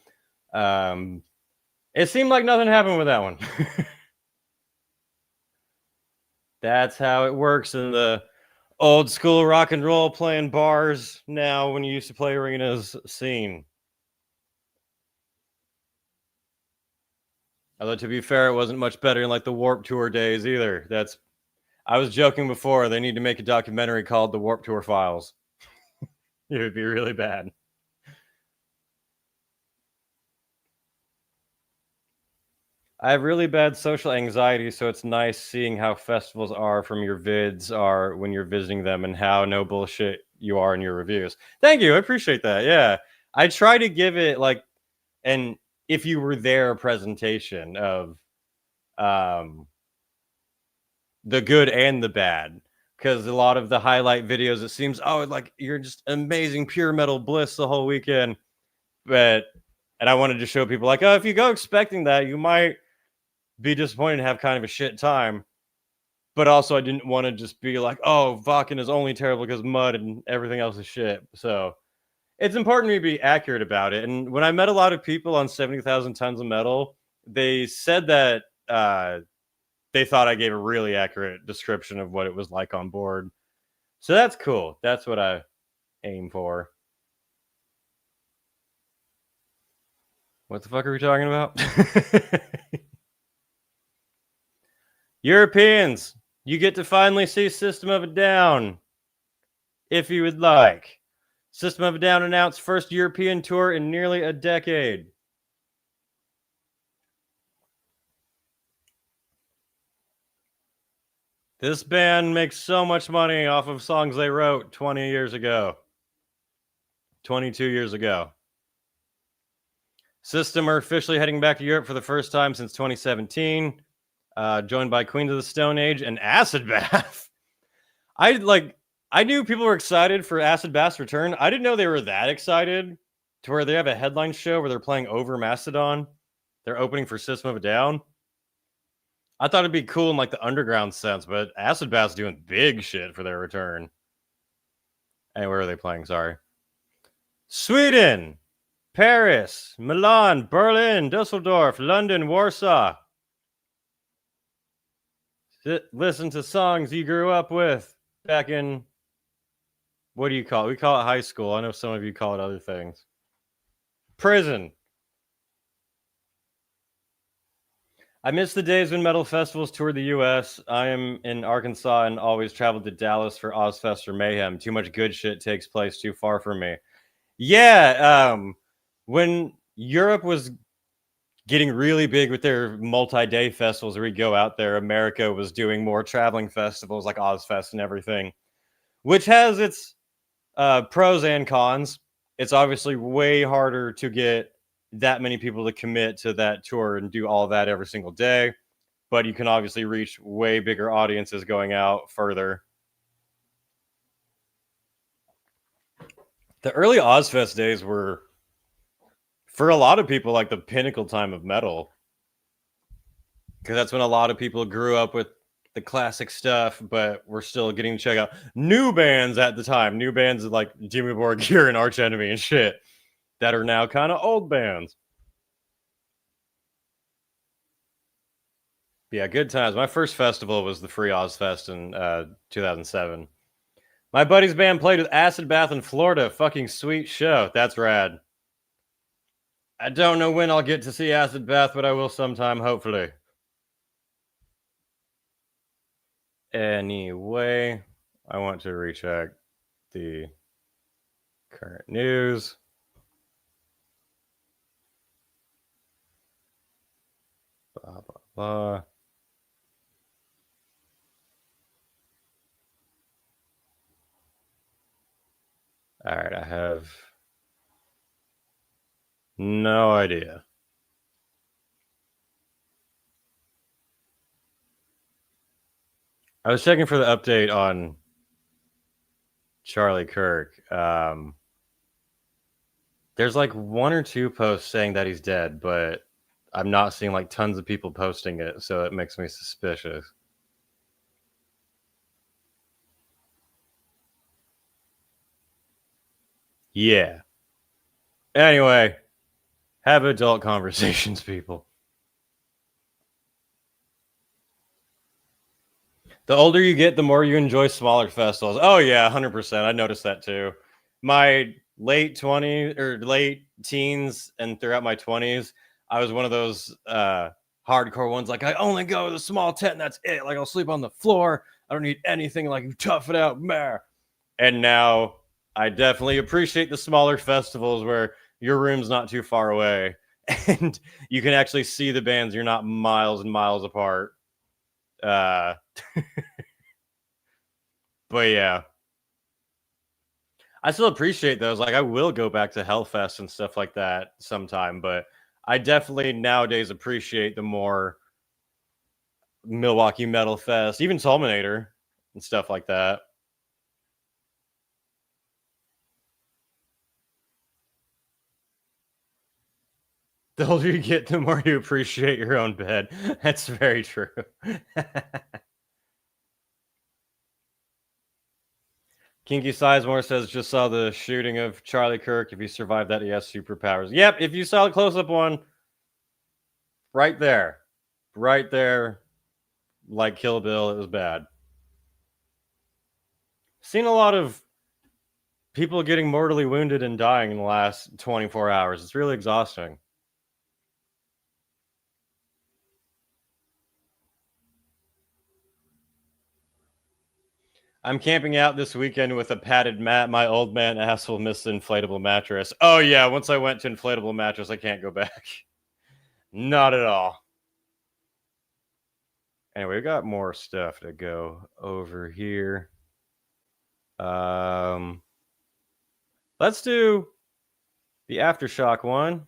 It seemed like nothing happened with that one. That's how it works in the old school rock and roll playing bars now when you used to play arenas scene. Although to be fair, it wasn't much better in like the Warped Tour days either. I was joking before, they need to make a documentary called The Warped Tour Files. It would be really bad. I have really bad social anxiety, so it's nice seeing how festivals are from your vids are when you're visiting them and how no bullshit you are in your reviews. Thank you. I appreciate that. Yeah. I try to give it like an if you were there presentation of the good and the bad. Because a lot of the highlight videos, it seems, oh, like you're just amazing pure metal bliss the whole weekend. And I wanted to show people like, oh, if you go expecting that, you might be disappointed and have kind of a shit time. But also I didn't want to just be like, oh, Vakken is only terrible because mud and everything else is shit. So it's important to be accurate about it. And when I met a lot of people on 70,000 Tons of Metal, they said that they thought I gave a really accurate description of what it was like on board. So that's cool. That's what I aim for. What the fuck are we talking about? Europeans, you get to finally see System of a Down, if you would like. System of a Down announced first European tour in nearly a decade. This band makes so much money off of songs they wrote 20 years ago. 22 years ago. System are officially heading back to Europe for the first time since 2017, joined by Queens of the Stone Age and Acid Bath. I knew people were excited for Acid Bath's return. I didn't know they were that excited to where they have a headline show where they're playing over Mastodon. They're opening for System of a Down. I thought it'd be cool in like the underground sense, but Acid Bath's doing big shit for their return. Hey, where are they playing? Sorry. Sweden, Paris, Milan, Berlin, Dusseldorf, London, Warsaw. Listen to songs you grew up with back in, what do you call it? We call it high school. I know some of you call it other things. Prison. I miss the days when metal festivals toured the U.S. I am in Arkansas and always traveled to Dallas for Ozfest or Mayhem. Too much good shit takes place too far from me. Yeah, when Europe was getting really big with their multi-day festivals where we go out there, America was doing more traveling festivals like Ozfest and everything, which has its pros and cons. It's obviously way harder to get that many people to commit to that tour and do all that every single day, but you can obviously reach way bigger audiences going out further. The early Ozfest days were, for a lot of people, like the pinnacle time of metal, because that's when a lot of people grew up with the classic stuff, but we're still getting to check out new bands at the time, new bands like Jimmy Borgir and Arch Enemy and shit that are now kind of old bands. Yeah, good times. My first festival was the Free Ozfest in 2007. My buddy's band played with Acid Bath in Florida. Fucking sweet show. That's rad. I don't know when I'll get to see Acid Bath, but I will sometime, hopefully. Anyway, I want to recheck the current news. Blah, blah, blah. All right, I have no idea. I was checking for the update on Charlie Kirk. There's like one or two posts saying that he's dead, but I'm not seeing like tons of people posting it, so it makes me suspicious. Yeah. Anyway, have adult conversations, people. The older you get, the more you enjoy smaller festivals. Oh yeah, 100%. I noticed that too. My late 20s or late teens and throughout my 20s, I was one of those hardcore ones. Like, I only go to the small tent and that's it. Like, I'll sleep on the floor. I don't need anything. Like, you tough it out, man. And now I definitely appreciate the smaller festivals where your room's not too far away and you can actually see the bands. You're not miles and miles apart. But yeah, I still appreciate those. Like, I will go back to Hellfest and stuff like that sometime, but I definitely nowadays appreciate the more Milwaukee Metal Fest, even Tulminator and stuff like that. The older you get, the more you appreciate your own bed. That's very true. Kinky Sizemore says, just saw the shooting of Charlie Kirk. If he survived that, he has superpowers. Yep, if you saw the close-up one, right there. Right there. Like Kill Bill, it was bad. Seen a lot of people getting mortally wounded and dying in the last 24 hours. It's really exhausting. I'm camping out this weekend with a padded mat. My old man ass will miss the inflatable mattress. Oh, yeah. Once I went to inflatable mattress, I can't go back. Not at all. Anyway, we got more stuff to go over here. Let's do the Aftershock one.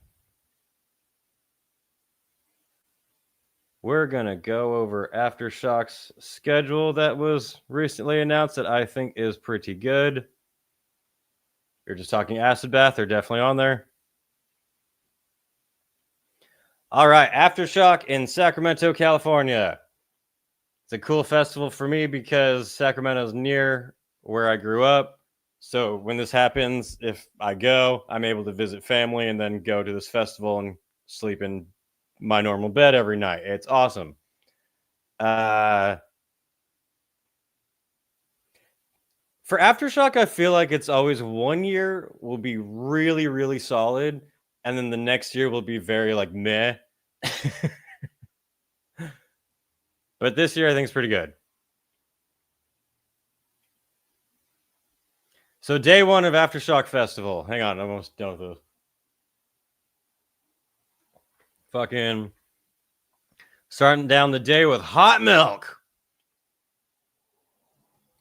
We're going to go over Aftershock's schedule that was recently announced that I think is pretty good. You're just talking Acid Bath, they're definitely on there. All right, Aftershock in Sacramento, California. It's a cool festival for me because Sacramento's near where I grew up. So when this happens, if I go, I'm able to visit family and then go to this festival and sleep in my normal bed every night. It's awesome. For Aftershock, I feel like it's always 1 year will be really, really solid, and then the next year will be very like meh. But this year I think it's pretty good. So day one of Aftershock Festival. Hang on, I'm almost done with this. Fucking starting down the day with hot milk.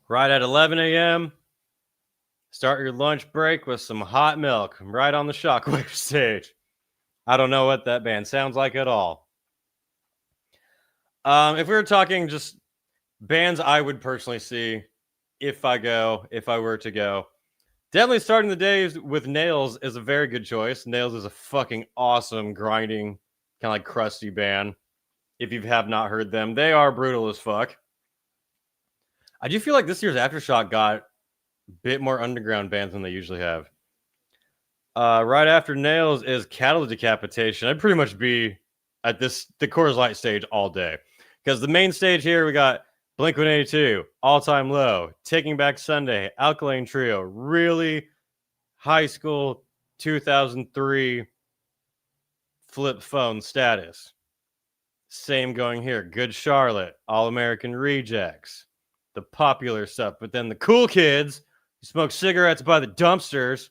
Right at 11 a.m. Start your lunch break with some hot milk right on the Shockwave stage. I don't know what that band sounds like at all. If we were talking just bands I would personally see if I were to go, definitely starting the day with Nails is a very good choice. Nails is a fucking awesome, grinding, kind of like crusty band. If you have not heard them, they are brutal as fuck. I do feel like this year's Aftershock got a bit more underground bands than they usually have. Right after Nails is Cattle Decapitation. I'd pretty much be at the Coors Light stage all day. Because the main stage here, we got Blink-182, All Time Low, Taking Back Sunday, Alkaline Trio, really high school 2003 flip phone status. Same going here. Good Charlotte, All American Rejects, the popular stuff. But then the cool kids who smoke cigarettes by the dumpsters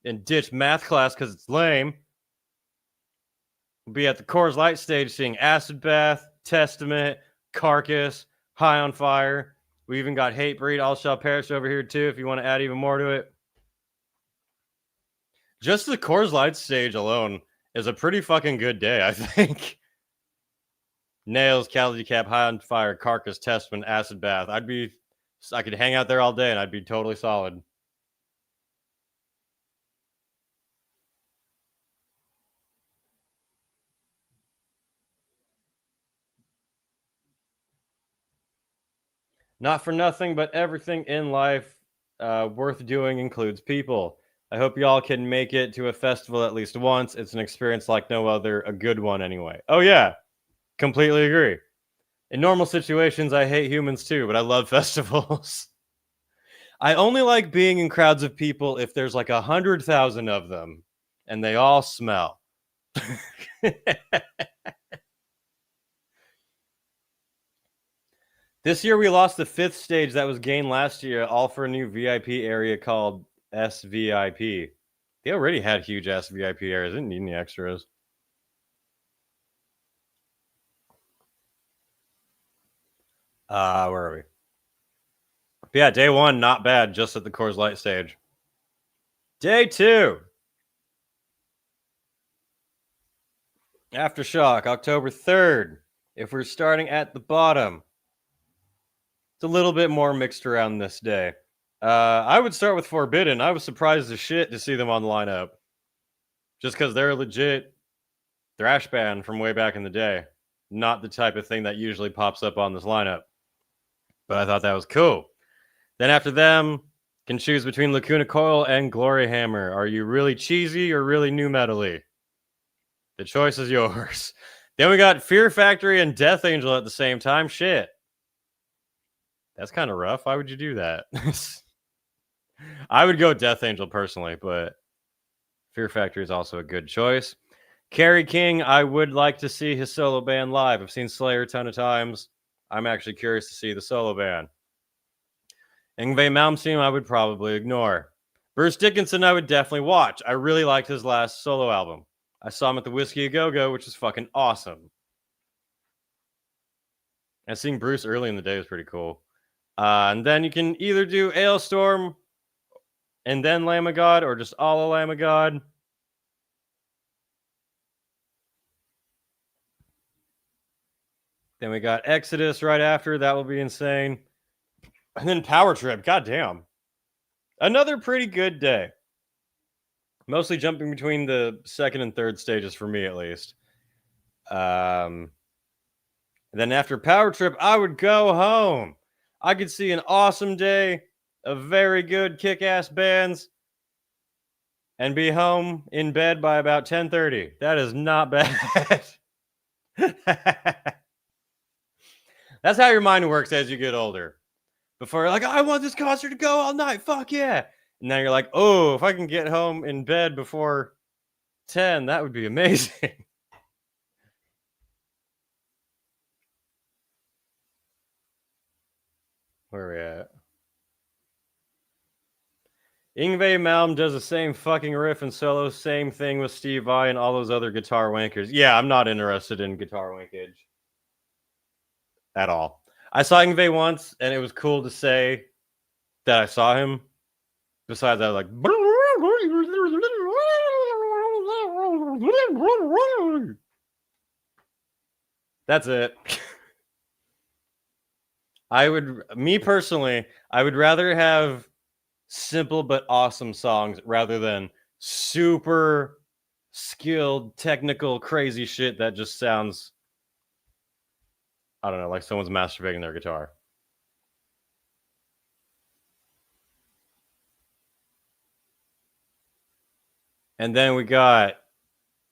and ditch math class because it's lame will be at the Coors Light stage seeing Acid Bath, Testament, Carcass, High on Fire. We even got Hatebreed, All Shall Perish over here too if you want to add even more to it. Just the Coors Light stage alone is a pretty fucking good day, I think. Nails, Cattle Decap, High on Fire, Carcass, Testament, Acid Bath. I could hang out there all day and I'd be totally solid. Not for nothing, but everything in life worth doing includes people. I hope y'all can make it to a festival at least once. It's an experience like no other, a good one anyway. Oh yeah, completely agree. In normal situations, I hate humans too, but I love festivals. I only like being in crowds of people if there's like 100,000 of them and they all smell. This year we lost the 5th stage that was gained last year, all for a new VIP area called SVIP. They already had huge ass VIP areas. Didn't need any extras. Where are we? But yeah, day one, not bad, just at the Coors Light stage. Day 2. Aftershock, October 3rd. If we're starting at the bottom, it's a little bit more mixed around this day. I would start with Forbidden. I was surprised as shit to see them on the lineup. Just because they're a legit thrash band from way back in the day. Not the type of thing that usually pops up on this lineup. But I thought that was cool. Then after them, can choose between Lacuna Coil and Glory Hammer. Are you really cheesy or really new metal-y? The choice is yours. Then we got Fear Factory and Death Angel at the same time. Shit. That's kind of rough. Why would you do that? I would go Death Angel personally, but Fear Factory is also a good choice. Kerry King, I would like to see his solo band live. I've seen Slayer a ton of times. I'm actually curious to see the solo band. Yngwie Malmsteen, I would probably ignore. Bruce Dickinson, I would definitely watch. I really liked his last solo album. I saw him at the Whiskey A Go Go, which is fucking awesome. And seeing Bruce early in the day is pretty cool. And then you can either do Ailstorm and then Lamb of God, or just all of Lamb of God. Then we got Exodus right after. That will be insane. And then Power Trip. God damn. Another pretty good day. Mostly jumping between the second and third stages for me, at least. Then after Power Trip, I would go home. I could see an awesome day of very good kick-ass bands and be home in bed by about 10:30. That is not bad. That's how your mind works as you get older. Before you're like, I want this concert to go all night. Fuck yeah. And now you're like, oh, if I can get home in bed before 10, that would be amazing. Where are we at? Yngwie Malm does the same fucking riff and solo, same thing with Steve Vai and all those other guitar wankers. Yeah, I'm not interested in guitar wankage at all. I saw Yngwie once, and it was cool to say that I saw him. Besides, I was like, that's it. Me personally, I would rather have simple but awesome songs rather than super skilled, technical, crazy shit that just sounds, I don't know, like someone's masturbating their guitar. And then we got,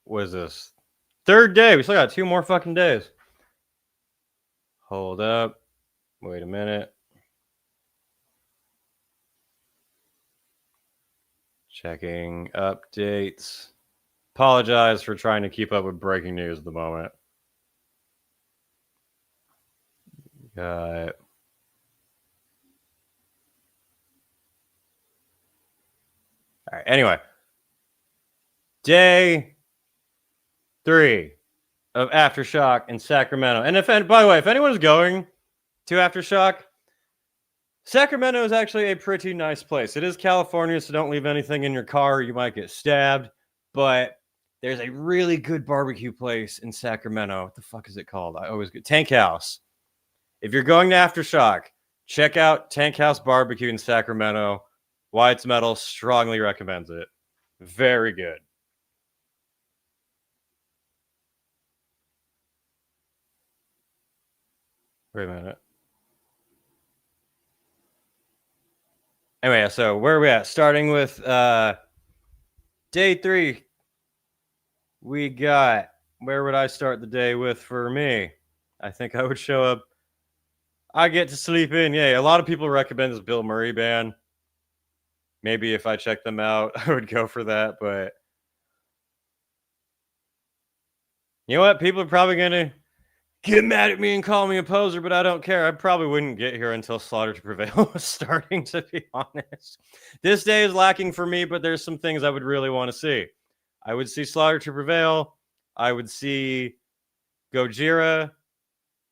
what is this? Third day. We still got 2 more fucking days. Hold up. Wait a minute. Checking updates. Apologize for trying to keep up with breaking news at the moment. Got... All right, anyway. Day 3 of Aftershock in Sacramento. And by the way, if anyone's going to Aftershock, Sacramento is actually a pretty nice place. It is California, so don't leave anything in your car. You might get stabbed. But there's a really good barbecue place in Sacramento. What the fuck is it called? I always get Tank House. If you're going to Aftershock, check out Tank House Barbecue in Sacramento. Wyatt's Metal strongly recommends it. Very good. Wait a minute. Anyway, so where are we at? Starting with day 3. We got, where would I start the day with for me? I think I would show up. I Get to Sleep In. Yay. A lot of people recommend this Bill Murray band. Maybe if I check them out, I would go for that. But you know what? People are probably going to get mad at me and call me a poser, but I don't care. I probably wouldn't get here until Slaughter to Prevail was starting, to be honest. This day is lacking for me, but there's some things I would really want to see. I would see Slaughter to Prevail. I would see Gojira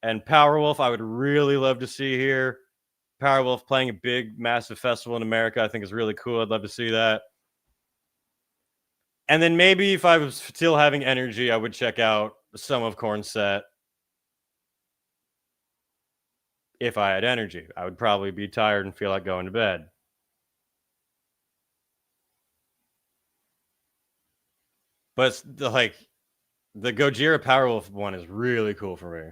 and Powerwolf. I would really love to see here. Powerwolf playing a big, massive festival in America, I think is really cool. I'd love to see that. And then maybe if I was still having energy, I would check out some of Korn's set. If I had energy, I would probably be tired and feel like going to bed. But the Gojira Powerwolf one is really cool for me.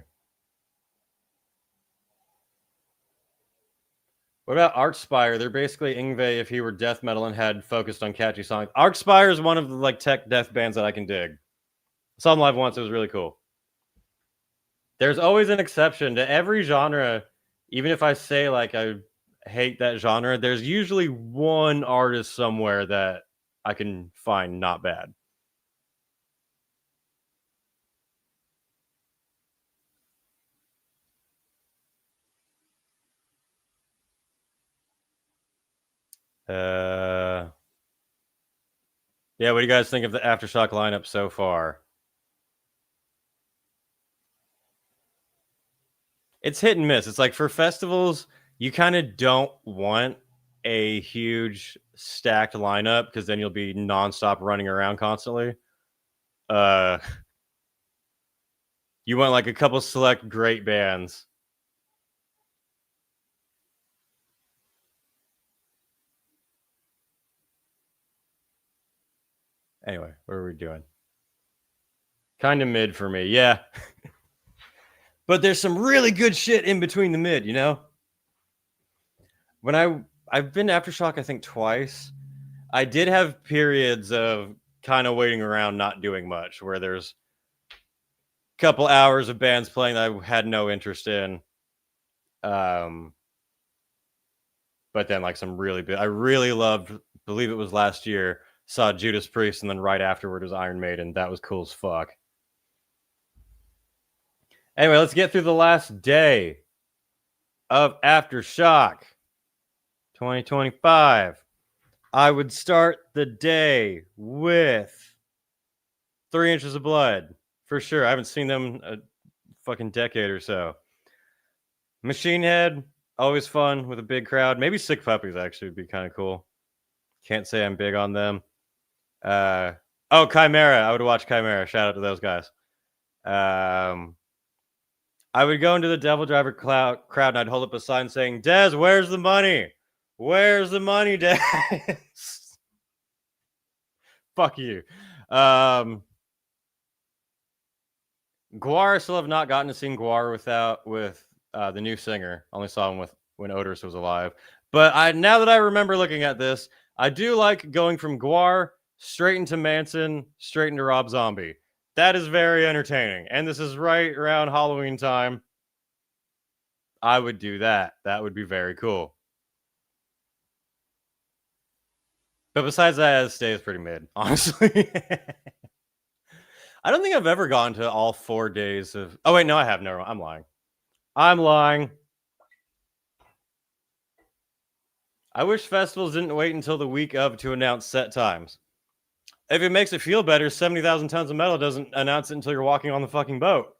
What about Archspire? They're basically Yngwie if he were death metal and had focused on catchy songs. Archspire is one of the tech death bands that I can dig. I saw them live once. It was really cool. There's always an exception to every genre. Even if I say I hate that genre, there's usually one artist somewhere that I can find not bad. Yeah, what do you guys think of the Aftershock lineup so far? it's hit and miss. It's like for festivals, you kind of don't want a huge stacked lineup because then you'll be nonstop running around constantly. You want like a couple select great bands. Anyway, what are we doing? Kind of mid for me, yeah. But there's some really good shit in between the mid, you know? When I've been to Aftershock, I think twice. I did have periods of kind of waiting around, not doing much, where there's a couple hours of bands playing that I had no interest in. But then like some really big, I really loved, believe it was last year, saw Judas Priest, and then right afterward was Iron Maiden. That was cool as fuck. Anyway, let's get through the last day of Aftershock 2025. I would start the day with 3 Inches of Blood, for sure. I haven't seen them a fucking decade or so. Machine Head, always fun with a big crowd. Maybe Sick Puppies actually would be kind of cool. Can't say I'm big on them. Chimera. I would watch Chimera. Shout out to those guys. I would go into the Devil Driver crowd and I'd hold up a sign saying, Dez, where's the money? Where's the money, Dez? Fuck you. Guar, I still have not gotten to see Guar with the new singer. Only saw him when Otis was alive. But now that I remember looking at this, I do like going from Guar straight into Manson, straight into Rob Zombie. That is very entertaining. And this is right around Halloween time. I would do that. That would be very cool. But besides that, it stays pretty mid, honestly. I don't think I've ever gone to all 4 days of... Oh, wait, no, I have. No, I'm lying. I'm lying. I wish festivals didn't wait until the week of to announce set times. If it makes it feel better, 70,000 Tons of Metal doesn't announce it until you're walking on the fucking boat.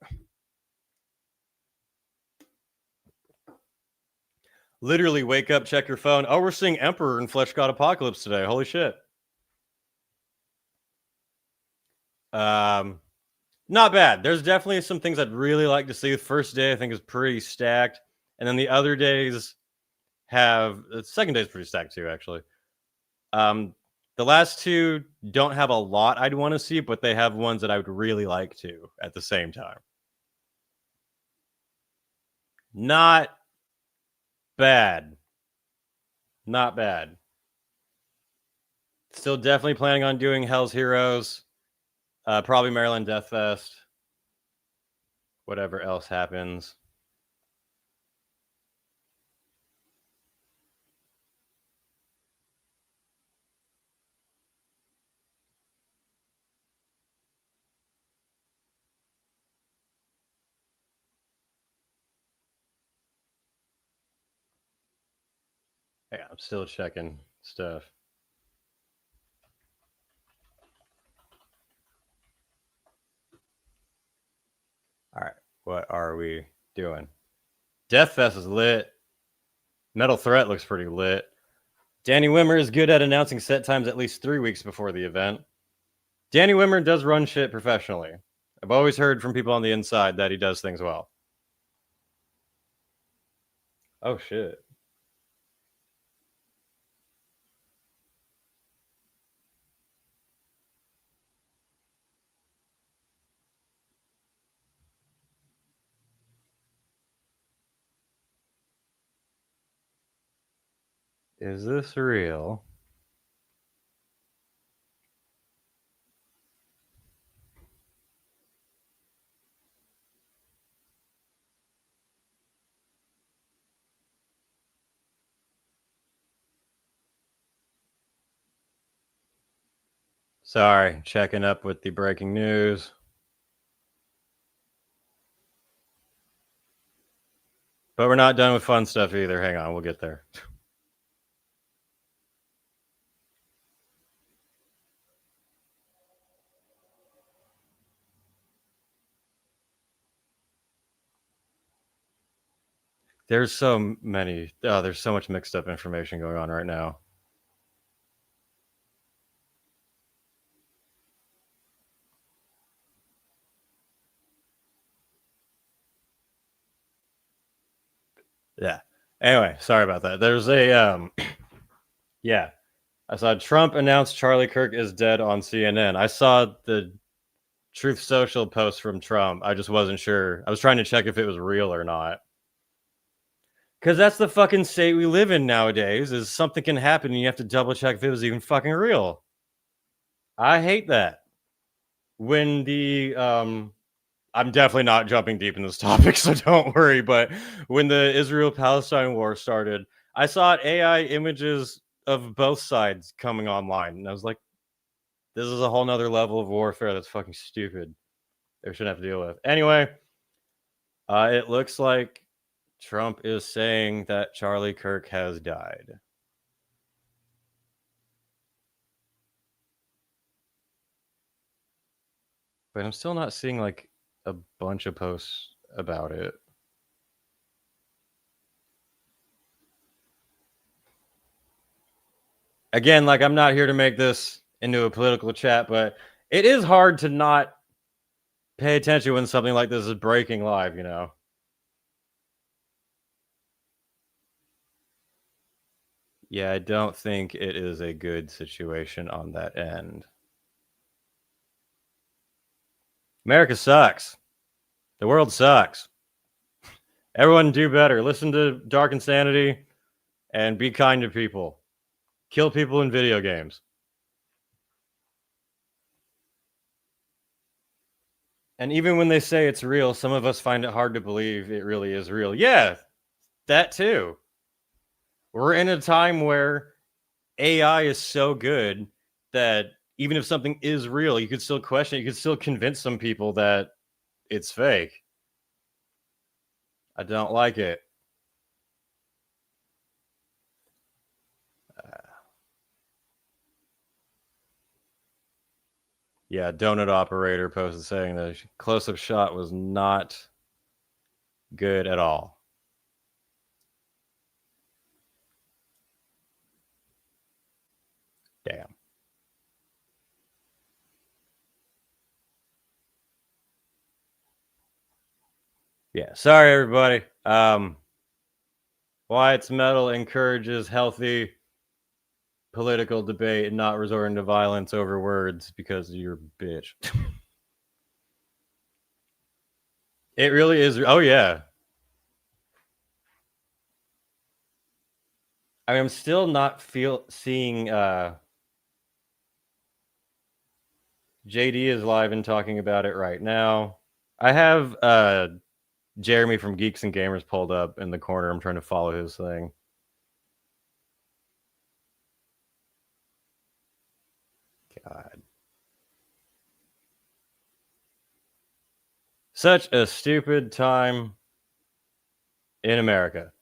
Literally wake up, check your phone. Oh, we're seeing Emperor and Flesh God Apocalypse today. Holy shit. Not bad. There's definitely some things I'd really like to see. The first day, I think, is pretty stacked. And then the other days the second day is pretty stacked too, actually. The last two don't have a lot I'd want to see, but they have ones that I would really like to at the same time. Not bad. Not bad. Still definitely planning on doing Hell's Heroes. Probably Maryland Death Fest. Whatever else happens. Yeah, I'm still checking stuff. All right, what are we doing? Death Fest is lit. Metal Threat looks pretty lit. Danny Wimmer is good at announcing set times at least 3 weeks before the event. Danny Wimmer does run shit professionally. I've always heard from people on the inside that he does things well. Oh, shit. Is this real? Sorry, checking up with the breaking news. But we're not done with fun stuff either. Hang on, we'll get there. There's so many. There's so much mixed up information going on right now. Yeah. Anyway, sorry about that. There's a yeah. I saw Trump announce Charlie Kirk is dead on CNN. I saw the Truth Social post from Trump. I just wasn't sure. I was trying to check if it was real or not. Because that's the fucking state we live in nowadays, is something can happen and you have to double check if it was even fucking real. I hate that. When the I'm definitely not jumping deep in this topic, so don't worry, but when the Israel-Palestine war started, I saw AI images of both sides coming online, and I was like, this is a whole nother level of warfare that's fucking stupid. They shouldn't have to deal with. Anyway, it looks like Trump is saying that Charlie Kirk has died. But I'm still not seeing like a bunch of posts about it. Again, like, I'm not here to make this into a political chat, but it is hard to not pay attention when something like this is breaking live, you know? Yeah, I don't think it is a good situation on that end. America sucks. The world sucks. Everyone do better. Listen to Dark Insanity and be kind to people. Kill people in video games. And even when they say it's real, some of us find it hard to believe it really is real. Yeah, that too. We're in a time where AI is so good that even if something is real, you could still question it. You could still convince some people that it's fake. I don't like it. Yeah, Donut Operator posted saying the close-up shot was not good at all. Damn. Yeah, sorry everybody. Wyatt's Metal encourages healthy political debate and not resorting to violence over words because you're a bitch. It really is. Oh yeah. I mean, I'm still not seeing JD is live and talking about it right now. I have Jeremy from Geeks and Gamers pulled up in the corner. I'm trying to follow his thing. God. Such a stupid time in America.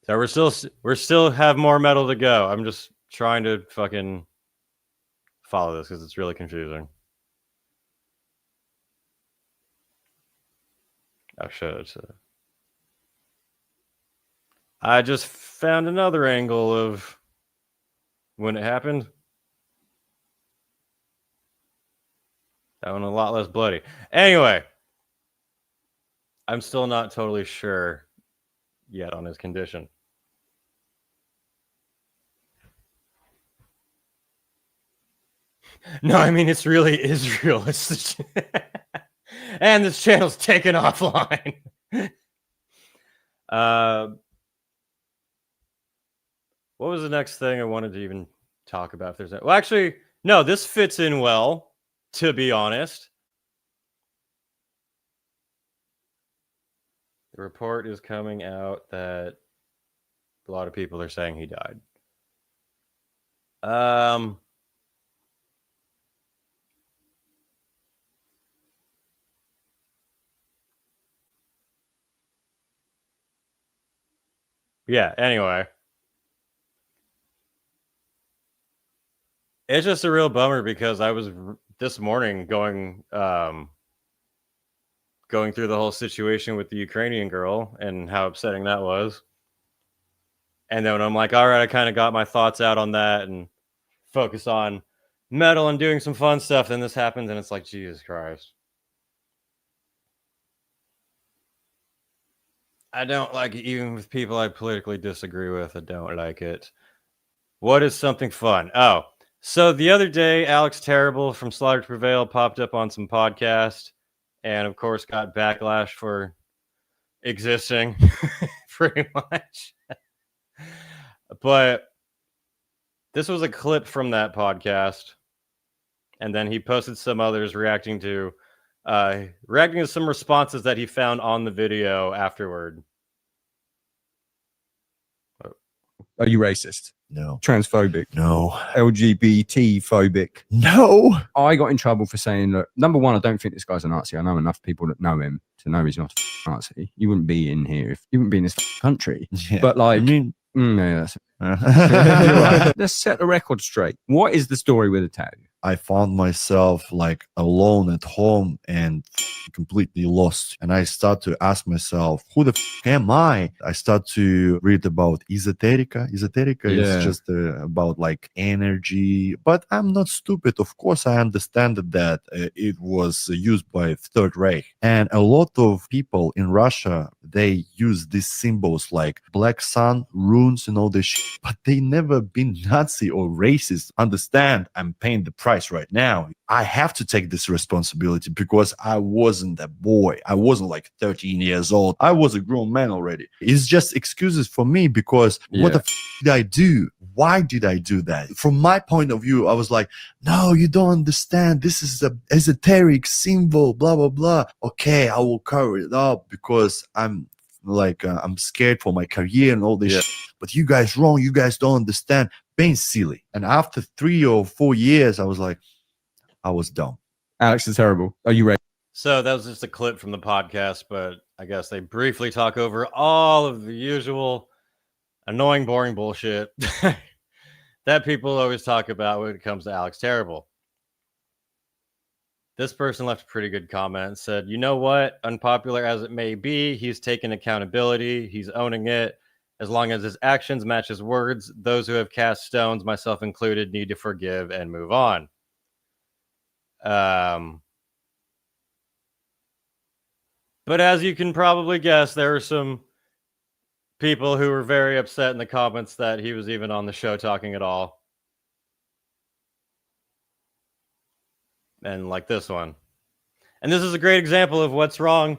So we're still have more metal to go. I'm just trying to fucking follow this because it's really confusing. Oh shit. I just found another angle of when it happened. That one a lot less bloody. Anyway, I'm still not totally sure yet on his condition. No, I mean, it's really Israel. It's and this channel's taken offline. What was the next thing I wanted to even talk about? If there's well, actually, no, this fits in well, to be honest. The report is coming out that a lot of people are saying he died. Yeah, anyway. It's just a real bummer because I was this morning going through the whole situation with the Ukrainian girl and how upsetting that was. And then I'm like, all right, I kind of got my thoughts out on that and focus on metal and doing some fun stuff. Then this happens and it's like, Jesus Christ. I don't like it, even with people I politically disagree with. I don't like it. What is something fun? Oh, so the other day, Alex Terrible from Slaughter to Prevail popped up on some podcast and, of course, got backlash for existing pretty much. But this was a clip from that podcast. And then he posted some others reacting to some responses that he found on the video afterward. Are you racist? No. Transphobic? No. LGBT phobic? No. I got in trouble for saying, look, number one, I don't think this guy's a Nazi. I know enough people that know him to know he's not a Nazi. You wouldn't be in here if you wouldn't be in this country. Yeah. But like, I mean, yeah, that's right. Let's set the record straight. What is the story with the tattoo? I found myself like alone at home and completely lost. And I start to ask myself, who the am I? I start to read about esoterica. Esoterica Yeah. is just about like energy. But I'm not stupid. Of course, I understand that it was used by Third Reich. And a lot of people in Russia, they use these symbols like black sun, runes, and all this shit. But they never been Nazi or racist. Understand, I'm paying the price right now. I have to take this responsibility because I wasn't a boy. I wasn't like 13 years old. I was a grown man already. It's just excuses for me because what the did I do? Why did I do that? From my point of view, I was like, no, you don't understand. This is a esoteric symbol, blah, blah, blah. Okay, I will cover it up because I'm like, I'm scared for my career and all this shit. But you guys wrong. You guys don't understand. Being silly. And after 3 or 4 years, I was like, I was dumb. Alex is terrible. Are you ready? So that was just a clip from the podcast, but I guess they briefly talk over all of the usual annoying, boring bullshit that people always talk about when it comes to Alex Terrible. This person left a pretty good comment and said, you know what? Unpopular as it may be, he's taking accountability. He's owning it. As long as his actions match his words, those who have cast stones, myself included, need to forgive and move on. But as you can probably guess, there are some people who were very upset in the comments that he was even on the show talking at all. And like this one. And this is a great example of what's wrong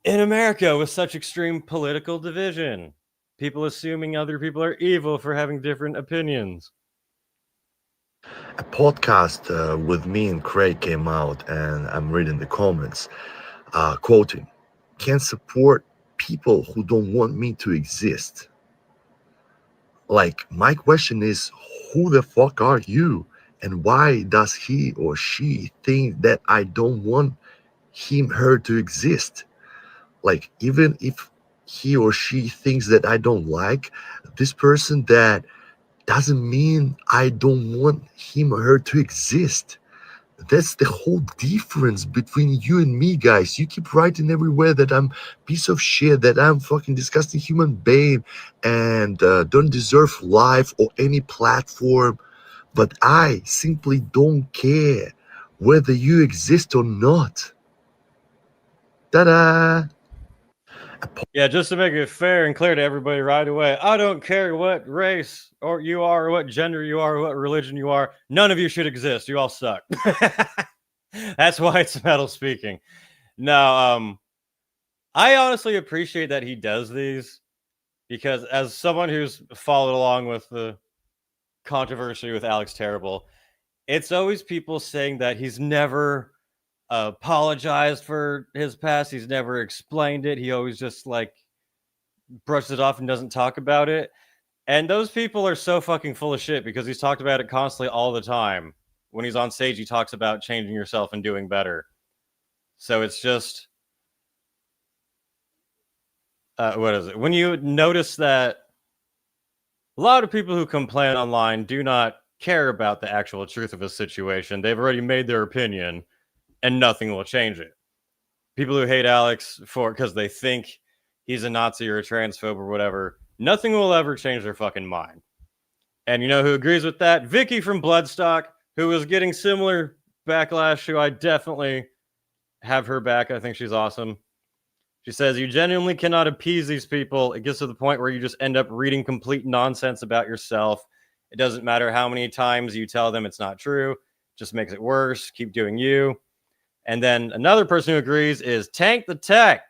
in America with such extreme political division. People assuming other people are evil for having different opinions. A podcast with me and Craig came out, and I'm reading the comments, quoting, "Can't support people who don't want me to exist." Like, my question is, who the fuck are you? And why does he or she think that I don't want her to exist? Like, even if he or she thinks that I don't like this person, that doesn't mean I don't want him or her to exist. That's the whole difference between you and me, guys. You keep writing everywhere that I'm a piece of shit, that I'm fucking disgusting human being and don't deserve life or any platform. But I simply don't care whether you exist or not. Ta-da! Yeah, just to make it fair and clear to everybody right away, I don't care what race or you are, or what gender you are, or what religion you are. None of you should exist. You all suck. That's why it's metal speaking. No, I honestly appreciate that he does these because as someone who's followed along with the controversy with Alex Terrible, it's always people saying that he's never apologized for his past. He's never explained it. He always just like brushes it off and doesn't talk about it. And those people are so fucking full of shit because he's talked about it constantly all the time. When he's on stage, he talks about changing yourself and doing better. So it's just, what is it? When you notice that a lot of people who complain online do not care about the actual truth of a situation. They've already made their opinion, and nothing will change it. People who hate Alex because they think he's a Nazi or a transphobe or whatever, nothing will ever change their fucking mind. And you know who agrees with that? Vicky from Bloodstock, who was getting similar backlash, who I definitely have her back. I think she's awesome. She says, you genuinely cannot appease these people. It gets to the point where you just end up reading complete nonsense about yourself. It doesn't matter how many times you tell them it's not true. It just makes it worse. Keep doing you. And then another person who agrees is Tank the Tech.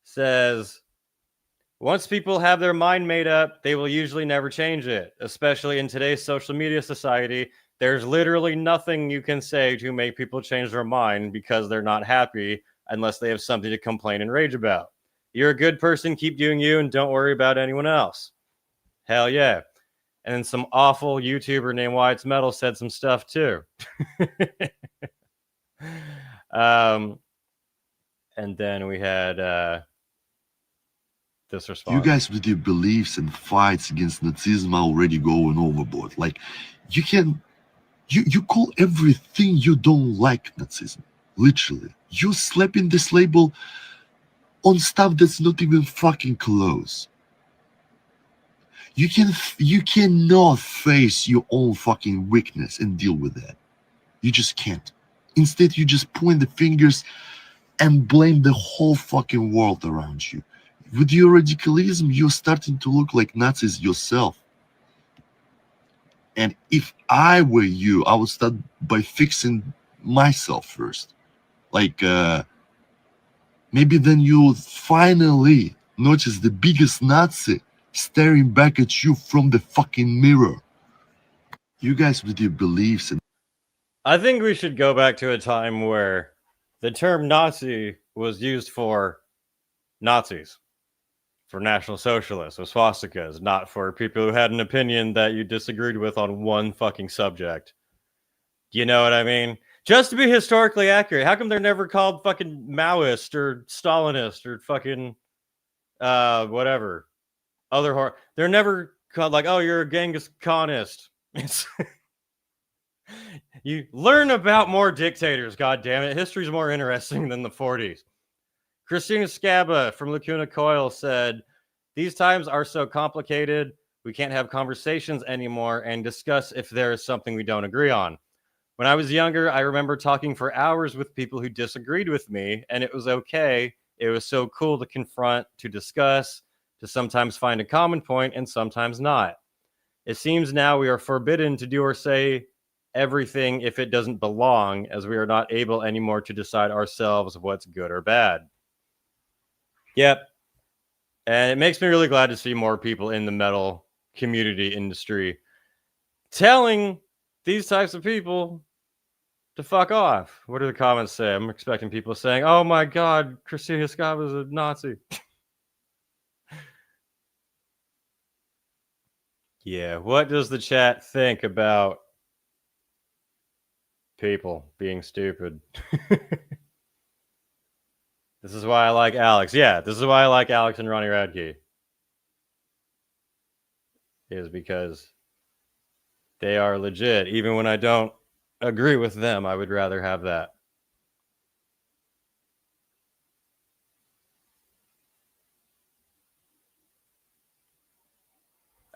Says, once people have their mind made up, they will usually never change it. Especially in today's social media society, there's literally nothing you can say to make people change their mind because they're not happy unless they have something to complain and rage about. You're a good person, keep doing you, and don't worry about anyone else. Hell yeah. And then some awful YouTuber named Wyatt's Metal said some stuff too. And then we had this response. You guys with your beliefs and fights against Nazism are already going overboard. Like, you call everything you don't like Nazism. Literally. You're slapping this label on stuff that's not even fucking close. You cannot face your own fucking weakness and deal with that. You just can't. Instead, you just point the fingers and blame the whole fucking world around you. With your radicalism, you're starting to look like Nazis yourself. And if I were you, I would start by fixing myself first. Like, maybe then you'll finally notice the biggest Nazi staring back at you from the fucking mirror. You guys with your beliefs and I think we should go back to a time where the term Nazi was used for Nazis, for National Socialists, with swastikas, not for people who had an opinion that you disagreed with on one fucking subject. You know what I mean? Just to be historically accurate, how come they're never called fucking Maoist or Stalinist or fucking whatever other horror? They're never called like, oh, you're a Genghis Khanist. You learn about more dictators, goddammit. History's more interesting than the 40s. Christina Scaba from Lacuna Coil said, these times are so complicated, we can't have conversations anymore and discuss if there is something we don't agree on. When I was younger, I remember talking for hours with people who disagreed with me, and it was okay. It was so cool to confront, to discuss, to sometimes find a common point, and sometimes not. It seems now we are forbidden to do or say everything if it doesn't belong, as we are not able anymore to decide ourselves what's good or bad. Yep. And it makes me really glad to see more people in the metal community industry telling these types of people to fuck off. What do the comments say? I'm expecting people saying, oh my God, Christina Scott is a Nazi. Yeah, what does the chat think about people being stupid? This is why I like Alex. Yeah, this is why I like Alex and Ronnie Radke. Is because they are legit. Even when I don't agree with them, I would rather have that.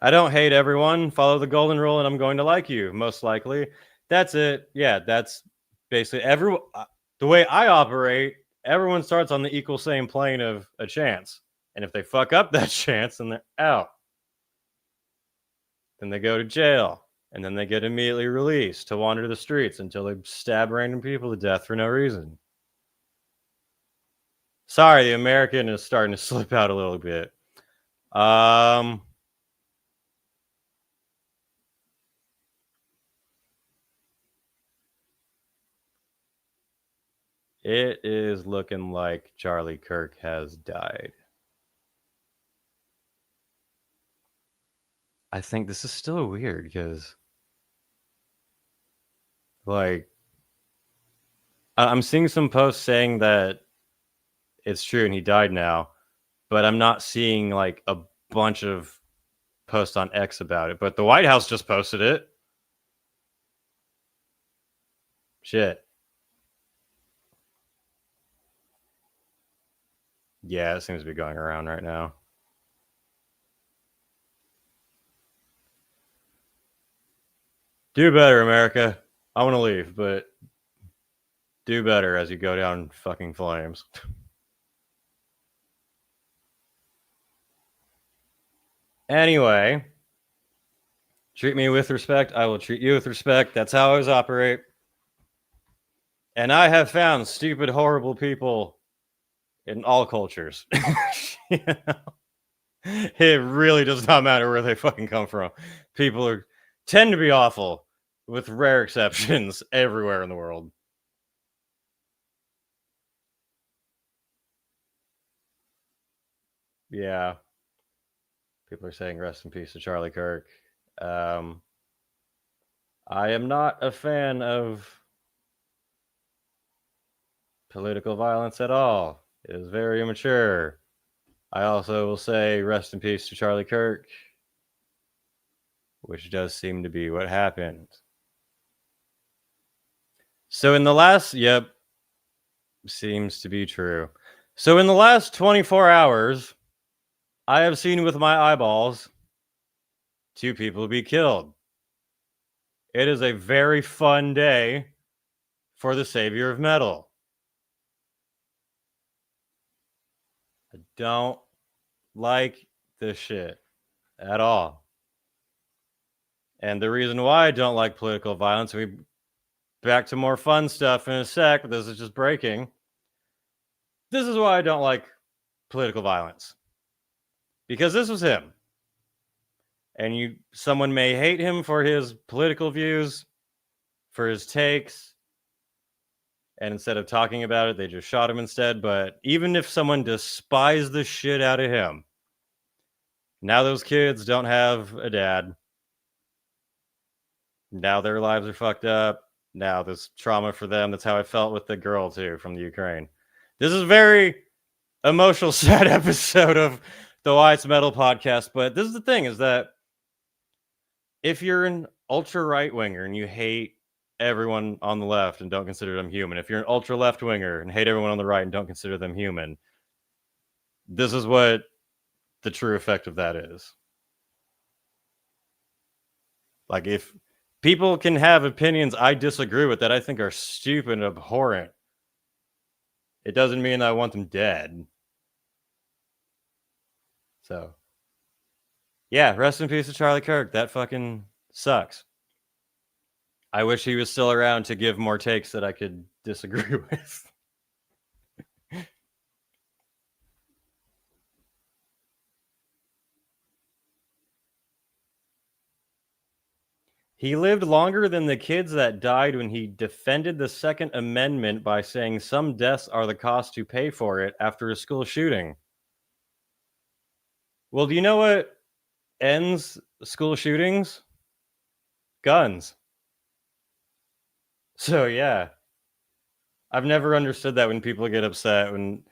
I don't hate everyone. Follow the golden rule and I'm going to like you, most likely. That's it. Yeah, that's basically the way I operate. Everyone starts on the equal same plane of a chance. And if they fuck up that chance, then they're out. Then they go to jail. And then they get immediately released to wander the streets until they stab random people to death for no reason. Sorry, the American is starting to slip out a little bit. It is looking like Charlie Kirk has died. I think this is still weird because, like, I'm seeing some posts saying that it's true and he died now, but I'm not seeing like a bunch of posts on X about it. But the White House just posted it. Shit. Yeah, it seems to be going around right now. Do better, America. I want to leave, but do better as you go down fucking flames. Anyway, treat me with respect. I will treat you with respect. That's how I always operate. And I have found stupid, horrible people in all cultures. You know? It really does not matter where they fucking come from. People tend to be awful, with rare exceptions, everywhere in the world. Yeah. People are saying rest in peace to Charlie Kirk. I am not a fan of political violence at all. It is very immature. I also will say rest in peace to Charlie Kirk, which does seem to be what happened. So in the last, yep, seems to be true. So in the last 24 hours, I have seen with my eyeballs 2 people be killed. It is a very fun day for the savior of metal. I don't like this shit at all. And the reason why I don't like political violence, we back to more fun stuff in a sec, but this is just breaking. This is why I don't like political violence. Because this was him. And someone may hate him for his political views, for his takes, and instead of talking about it, they just shot him instead. But even if someone despised the shit out of him, now those kids don't have a dad. Now their lives are fucked up. Now there's trauma for them. That's how I felt with the girl, too, from the Ukraine. This is a very emotional, sad episode of the Wyatt's Metal Podcast. But this is the thing, is that if you're an ultra right-winger and you hate everyone on the left and don't consider them human, if you're an ultra left-winger and hate everyone on the right and don't consider them human, this is what the true effect of that is. Like, if people can have opinions I disagree with that I think are stupid and abhorrent, it doesn't mean I want them dead. So, yeah, rest in peace to Charlie Kirk. That fucking sucks. I wish he was still around to give more takes that I could disagree with. He lived longer than the kids that died when he defended the Second Amendment by saying some deaths are the cost to pay for it after a school shooting. Well, do you know what ends school shootings? Guns. So, yeah. I've never understood that when people get upset when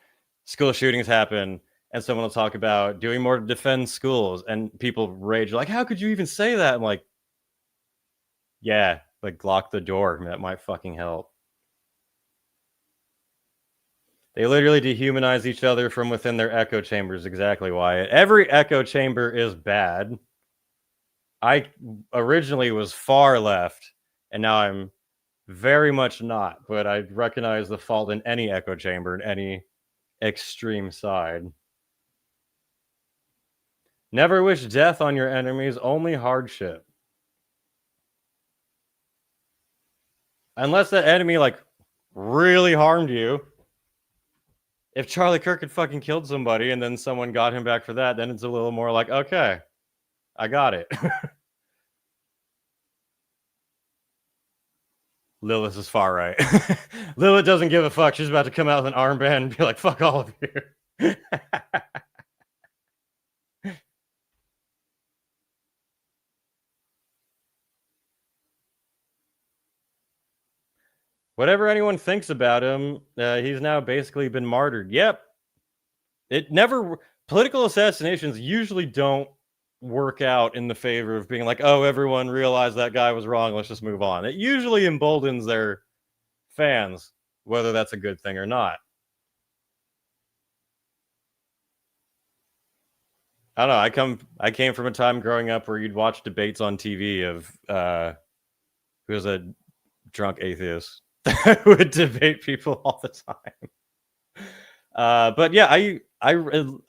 school shootings happen and someone will talk about doing more to defend schools and people rage like, how could you even say that? I'm like, yeah, like lock the door. That might fucking help. They literally dehumanize each other from within their echo chambers. Exactly, Wyatt. Every echo chamber is bad. I originally was far left, and now I'm very much not. But I recognize the fault in any echo chamber, in any extreme side. Never wish death on your enemies, only hardship. Unless that enemy, like, really harmed you. If Charlie Kirk had fucking killed somebody and then someone got him back for that, then it's a little more like, okay, I got it. Lilith is far right. Lilith doesn't give a fuck. She's about to come out with an armband and be like, fuck all of you. Whatever anyone thinks about him, he's now basically been martyred. Yep. Political assassinations usually don't work out in the favor of being like, oh, everyone realized that guy was wrong, let's just move on. It usually emboldens their fans, whether that's a good thing or not. I don't know. I came from a time growing up where you'd watch debates on TV of who was a drunk atheist that would debate people all the time. But yeah, I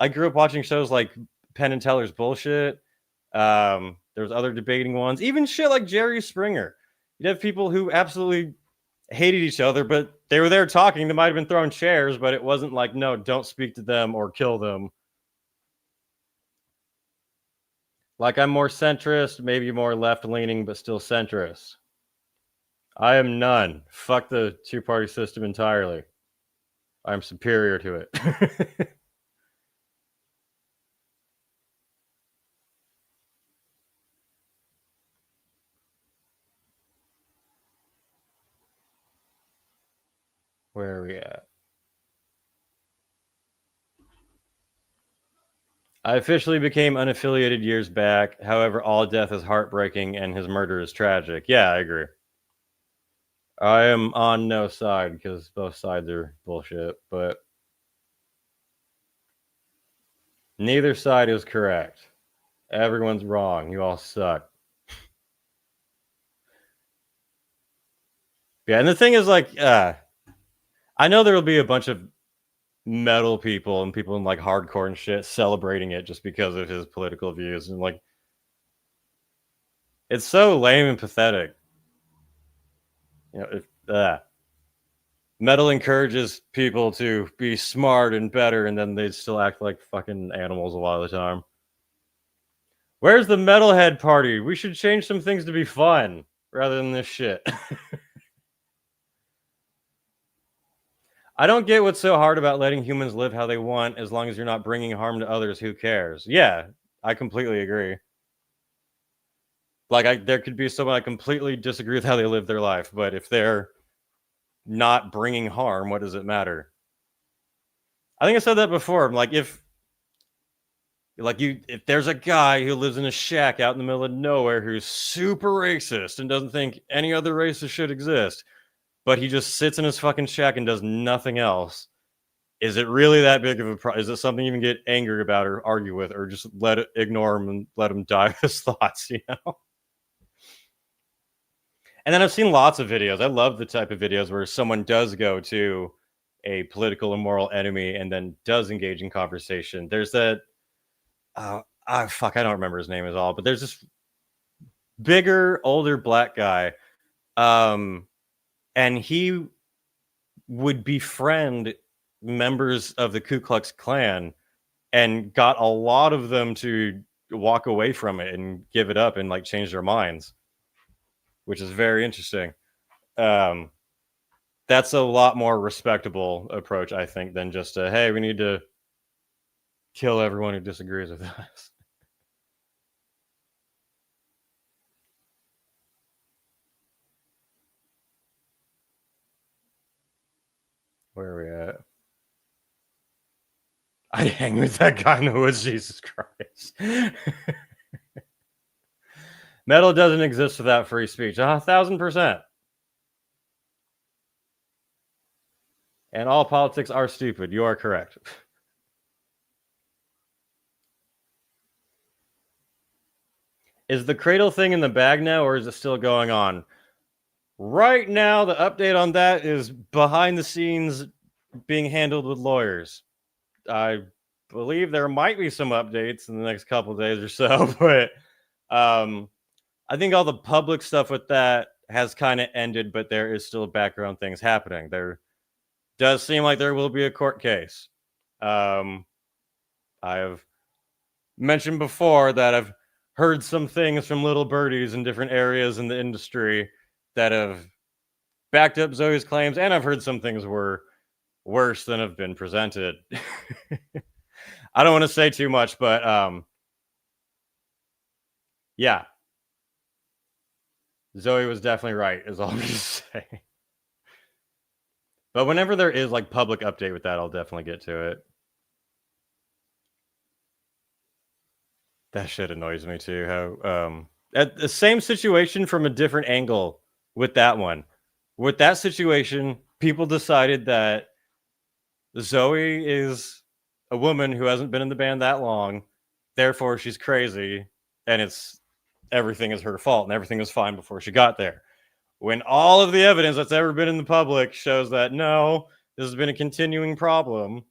grew up watching shows like Penn and Teller's Bullshit. There was other debating ones, even shit like Jerry Springer. You'd have people who absolutely hated each other, but they were there talking. They might have been throwing chairs, but it wasn't like, no, don't speak to them or kill them. Like, I'm more centrist, maybe more left-leaning, but still centrist. I am none. Fuck the two-party system entirely. I'm superior to it. Where are we at? I officially became unaffiliated years back. However, all death is heartbreaking and his murder is tragic. Yeah, I agree. I am on no side because both sides are bullshit, but neither side is correct. Everyone's wrong. You all suck. Yeah, and the thing is, like, I know there will be a bunch of metal people and people in like hardcore and shit celebrating it just because of his political views, and like, it's so lame and pathetic. You know, if metal encourages people to be smart and better, and then they still act like fucking animals a lot of the time. Where's the metalhead party? We should change some things to be fun rather than this shit. I don't get what's so hard about letting humans live how they want as long as you're not bringing harm to others. Who cares? Yeah, I completely agree. Like, there could be someone I completely disagree with how they live their life, but if they're not bringing harm, what does it matter? I think I said that before. Like, if there's a guy who lives in a shack out in the middle of nowhere who's super racist and doesn't think any other races should exist, but he just sits in his fucking shack and does nothing else, is it really that big of a problem? Is it something you can get angry about or argue with, or just ignore him and let him die with his thoughts, you know? And then I've seen lots of videos. I love the type of videos where someone does go to a political and moral enemy and then does engage in conversation. There's that, I don't remember his name at all, but there's this bigger, older black guy, and he would befriend members of the Ku Klux Klan and got a lot of them to walk away from it and give it up and like change their minds, which is very interesting. That's a lot more respectable approach, I think, than just hey, we need to kill everyone who disagrees with us. Where are we at? I'd hang with that guy in the woods, Jesus Christ. Metal doesn't exist without free speech. 1,000%. And all politics are stupid. You are correct. Is the cradle thing in the bag now, or is it still going on? Right now, the update on that is behind the scenes being handled with lawyers. I believe there might be some updates in the next couple of days or so, but I think all the public stuff with that has kind of ended, but there is still background things happening. There does seem like there will be a court case. I have mentioned before that I've heard some things from little birdies in different areas in the industry that have backed up Zoe's claims, and I've heard some things were worse than have been presented. I don't want to say too much, but yeah. Zoe was definitely right, is all I'm going to say. But whenever there is like public update with that, I'll definitely get to it. That shit annoys me too. How at the same situation from a different angle with that one. with that situation, people decided that Zoe is a woman who hasn't been in the band that long, therefore she's crazy, and everything is her fault, and everything was fine before she got there. When all of the evidence that's ever been in the public shows that no, this has been a continuing problem.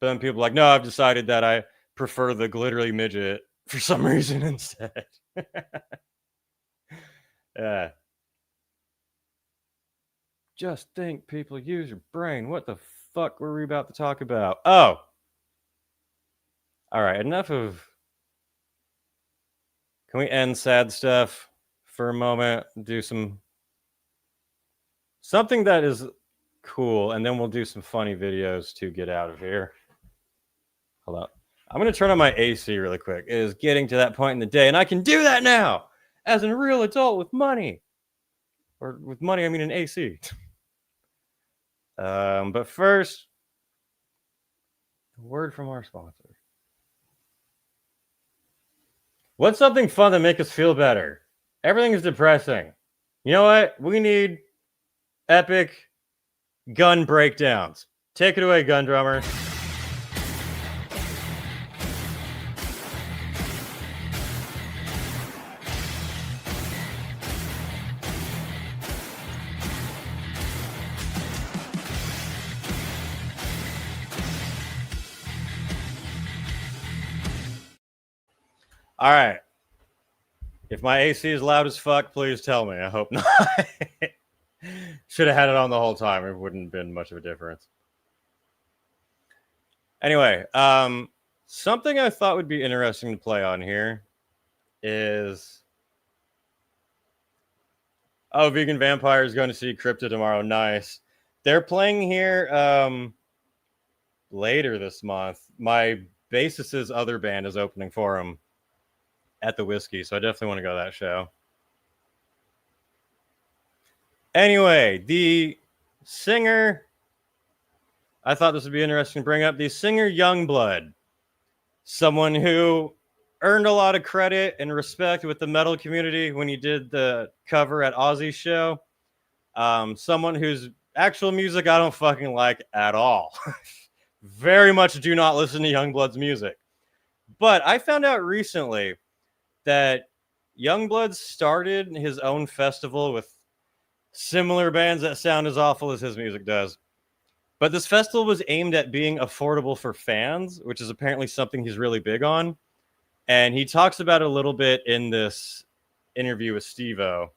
But then people are like, no, I've decided that I prefer the glittery midget for some reason instead. Yeah. Just think, people, use your brain. What the fuck were we about to talk about? Oh. All right, enough of... Can we end sad stuff for a moment? Do something that is cool, and then we'll do some funny videos to get out of here. Hold up. I'm going to turn on my AC really quick. It is getting to that point in the day, and I can do that now as a real adult with money. Or with money, I mean an AC. But first, a word from our sponsor. What's something fun that makes us feel better? Everything is depressing. You know what? We need epic gun breakdowns. Take it away, gun drummer. All right. If my AC is loud as fuck, please tell me. I hope not. Should have had it on the whole time. It wouldn't have been much of a difference. Anyway, something I thought would be interesting to play on here is... Oh, Vegan Vampire is going to see Crypto tomorrow. Nice. They're playing here later this month. My bassist's other band is opening for them at the Whiskey, so I definitely want to go to that show. Anyway, the singer, I thought this would be interesting to bring up. The singer Youngblood, someone who earned a lot of credit and respect with the metal community when he did the cover at Ozzy's show. Someone whose actual music I don't fucking like at all. Very much do not listen to Youngblood's music. But I found out recently that Youngblood started his own festival with similar bands that sound as awful as his music does. But this festival was aimed at being affordable for fans, which is apparently something he's really big on. And he talks about it a little bit in this interview with Steve-O.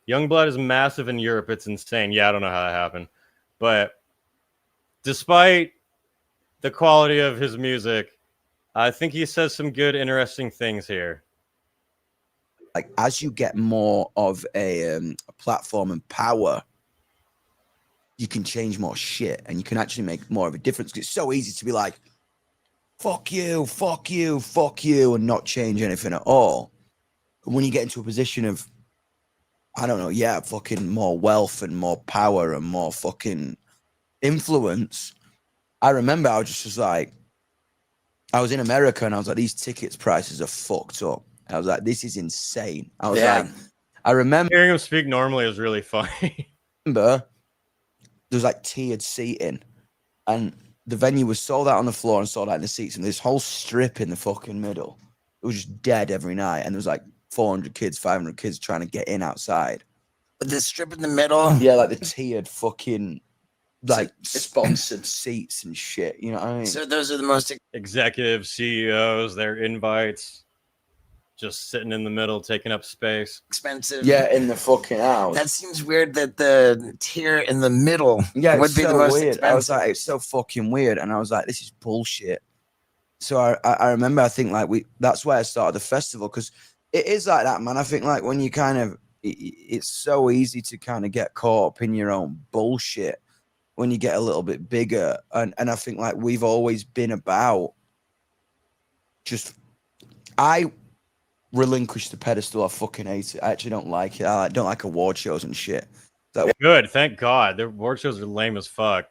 Youngblood is massive in Europe. It's insane. Yeah, I don't know how that happened. But despite the quality of his music, I think he says some good, interesting things here. Like, as you get more of a platform and power, you can change more shit and you can actually make more of a difference. It's so easy to be like, fuck you, fuck you, fuck you, and not change anything at all. But when you get into a position of, I don't know, yeah, fucking more wealth and more power and more fucking influence. I remember I was just like, I was in America and I was like, these tickets prices are fucked up. I was like, this is insane. I was like, I remember hearing him speak normally is really funny. There was like tiered seating and the venue was sold out on the floor and sold out in the seats, and this whole strip in the fucking middle, it was just dead every night, and there was like 400 kids, 500 kids trying to get in outside. But the strip in the middle, yeah, like the tiered fucking like sponsored seats and shit, you know what I mean? So those are the most executives, CEOs, their invites just sitting in the middle, taking up space. Expensive. Yeah, in the fucking house. That seems weird that the tier in the middle would be so the most weird. expensive. I was like, it's so fucking weird. And I was like, this is bullshit. So I remember, I think like that's why I started the festival, because it is like that, man. I think like when you kind of, it's so easy to kind of get caught up in your own bullshit when you get a little bit bigger. And I think like we've always been about just, I relinquish the pedestal. I fucking hate it. I actually don't like it. I don't like award shows and shit. Good, thank God. The award shows are lame as fuck.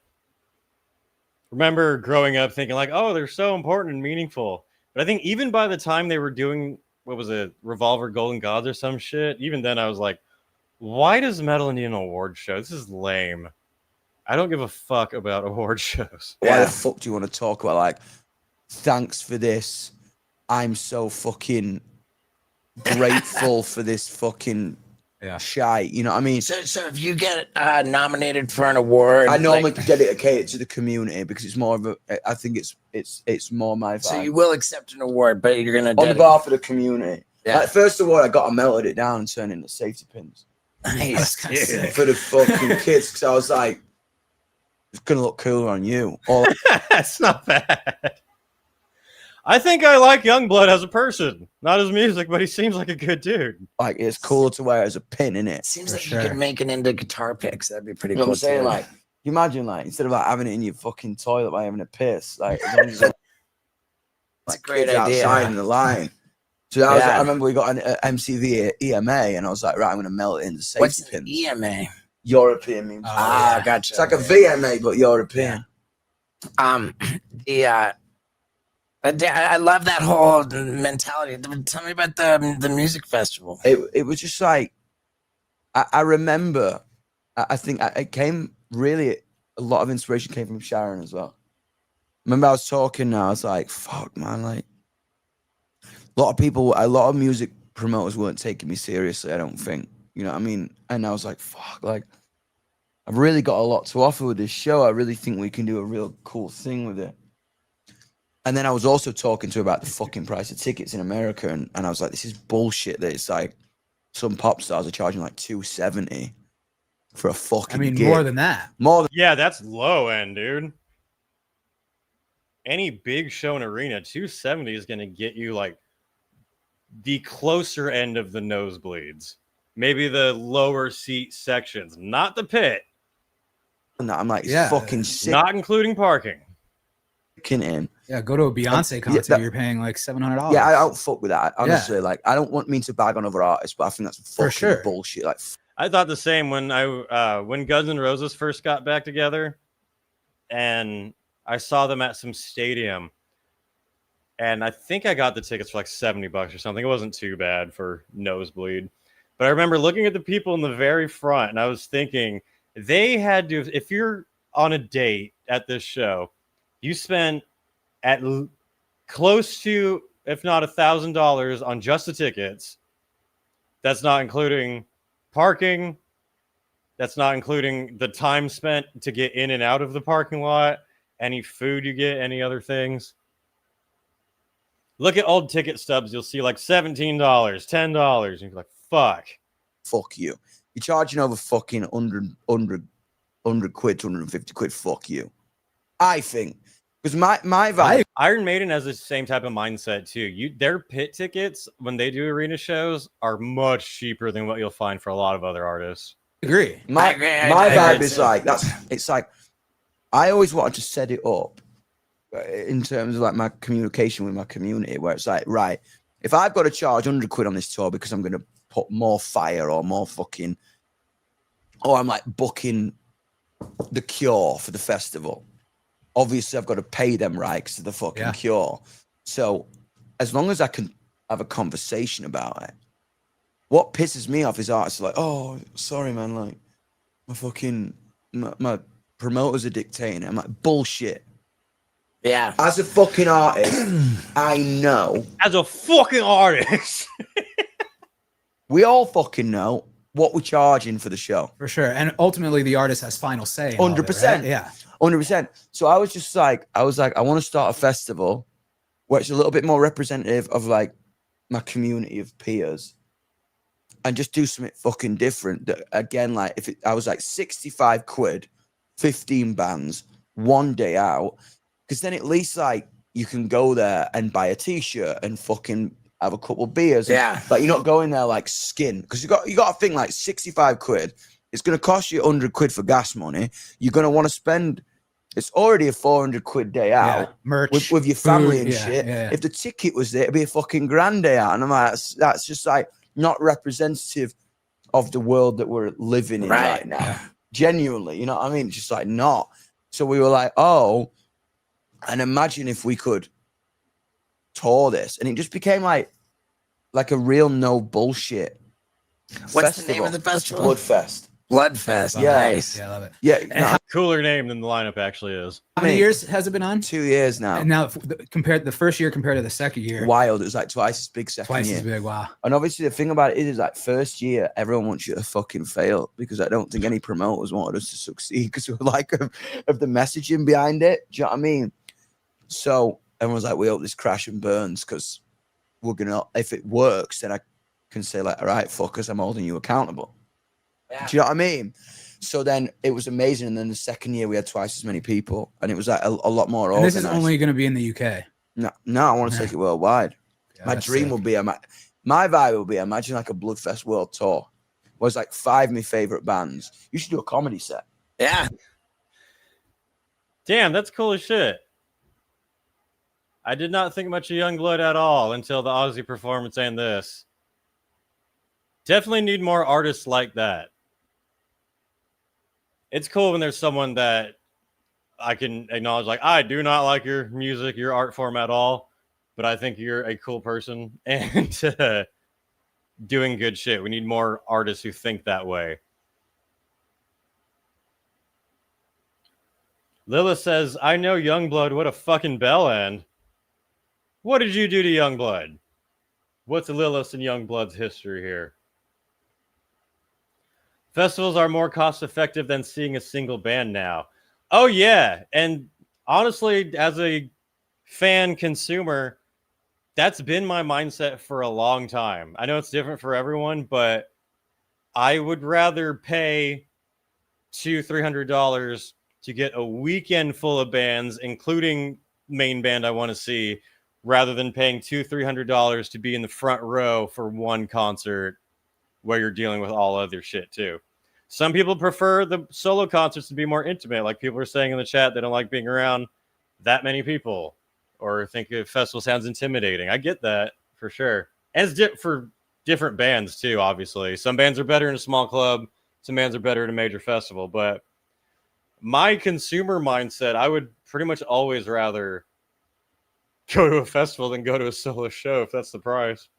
Remember growing up thinking like, oh, they're so important and meaningful. But I think even by the time they were doing what was it, Revolver Golden Gods or some shit. Even then I was like, why does metal need an award show? This is lame. I don't give a fuck about award shows. Why the fuck do you want to talk about like, thanks for this? I'm so fucking grateful for this fucking shite. You know what I mean? So if you get nominated for an award, I normally dedicate it to the community because it's more of a. I think it's more my vibe. So you will accept an award, but you're gonna on behalf of the community. Yeah. Like, first award, I got and melted it down and turned into safety pins. Nice. For the fucking kids, because I was like, it's gonna look cooler on you. Or That's not bad. I think I like Youngblood as a person, not his music, but he seems like a good dude. like, it's cooler to wear as a pin, in it. Seems like you could make it into guitar picks. That'd be pretty You know cool. what I'm saying? too. Like, you imagine, like, instead of like having it in your fucking toilet by having a piss, like, as long as it's, That's a great kids idea. outside in the line. So that was, I remember we got an MCV EMA, and I was like, right, I'm gonna melt it into safety What's pins. an EMA? European means Gotcha. it's like a VMA but European. I love that whole mentality. Tell me about the music festival. It was just like I remember. I think it came really a lot of inspiration came from Sharon as well. Remember I was talking now. I was like, "Fuck, man!" Like a lot of music promoters weren't taking me seriously. I don't think, you know what I mean. And I was like, "Fuck!" Like I've really got a lot to offer with this show. I really think we can do a real cool thing with it. And then I was also talking to her about the fucking price of tickets in America, and I was like, this is bullshit that it's like some pop stars are charging like $270 for a fucking gig. More than that. Yeah, that's low end, dude. Any big show in arena, 270 is going to get you like the closer end of the nosebleeds. Maybe the lower seat sections, not the pit. And I'm like, it's fucking sick. Not including parking. In. Yeah, go to a Beyonce concert. You're paying like $700. Yeah, I don't fuck with that. Honestly, like I don't want me to bag on other artists, but I think that's fucking bullshit. Like, I thought the same when when Guns N' Roses first got back together, and I saw them at some stadium, and I think I got the tickets for like $70 or something. It wasn't too bad for nosebleed, but I remember looking at the people in the very front, and I was thinking they had to. If you're on a date at this show, you spent at close to, if not $1,000 on just the tickets. That's not including parking. That's not including the time spent to get in and out of the parking lot, any food you get, any other things. Look at old ticket stubs. You'll see like $17, $10. And you're like, fuck you. You're charging over fucking 100 quid, 250 quid. Fuck you. I think. Because my vibe, Iron Maiden has the same type of mindset too. Their pit tickets when they do arena shows are much cheaper than what you'll find for a lot of other artists. Agree. My vibe is like it's like I always wanted to set it up in terms of like my communication with my community, where it's like, right, if I've got to charge 100 quid on this tour because I'm going to put more fire or more fucking, or I'm like booking The Cure for the festival. Obviously, I've got to pay them right because of the fucking Cure. So, as long as I can have a conversation about it, what pisses me off is artists like, oh, sorry, man, like, my promoters are dictating it. I'm like, bullshit. Yeah. As a fucking artist, I know. As a fucking artist. We all fucking know what we're charging for the show. For sure. And ultimately, the artist has final say. 100%. Right? Yeah. 100%. So I was just like, I want to start a festival where it's a little bit more representative of like my community of peers and just do something fucking different. That, again, like I was like 65 quid, 15 bands, 1 day out. Because then at least like you can go there and buy a t-shirt and fucking have a couple of beers. Yeah. Like you're not going there like skin. Because you got to think like 65 quid. It's going to cost you 100 quid for gas money. You're going to want to spend. It's already a 400 quid day out, merch with your family food, and shit. If the ticket was there, it'd be a fucking grand day out. And I'm like, that's just like not representative of the world that we're living in right now. Genuinely, you know what I mean? Just like not. So we were like, oh, and imagine if we could tour this. And it just became like, like a real no bullshit. What's the name of the festival? Bloodfest. Bloodfest. Yeah. Nice. Yeah, I love it. Yeah, And no, how Cooler name than the lineup actually is. many Mate. years has it been on? 2 years now. And now, compared the first year compared to the second year, Wild. It was like twice as big second twice year. as big. Wow. And obviously, the thing about it is like first year, everyone wants you to fucking fail because I don't think any promoters wanted us to succeed because we were like of the messaging behind it. Do you know what I mean? So everyone's like, we hope this crash and burns because we're gonna. If it works, then I can say like, all right, fuckers, I'm holding you accountable. Yeah. Do you know what I mean? So then it was amazing, and then the second year we had twice as many people, and it was like a lot more. And this organized. is only going to be in the UK. No, I want to take it worldwide. Yeah, My that's dream sick. will be, my vibe will be, imagine like a Bloodfest world tour. Was like 5 of my favorite bands. You should do a comedy set. Yeah. Damn, that's cool as shit. I did not think much of Youngblood at all until the Aussie performance and this. Definitely need more artists like that. It's cool when there's someone that I can acknowledge, like, I do not like your music, your art form at all, but I think you're a cool person and doing good shit. We need more artists who think that way. Lilith says, I know Youngblood, what a fucking bell end. What did you do to Youngblood? What's Lilith's and Youngblood's history here? Festivals are more cost effective than seeing a single band now. Oh, yeah. And honestly, as a fan consumer, that's been my mindset for a long time. I know it's different for everyone, but I would rather pay $200-$300 to get a weekend full of bands, including main band I want to see, rather than paying $200-$300 to be in the front row for one concert where you're dealing with all other shit too. Some people prefer the solo concerts to be more intimate. Like people are saying in the chat, they don't like being around that many people or think a festival sounds intimidating. I get that for sure. And it's for different bands too, obviously. Some bands are better in a small club. Some bands are better at a major festival. But my consumer mindset, I would pretty much always rather go to a festival than go to a solo show if that's the price.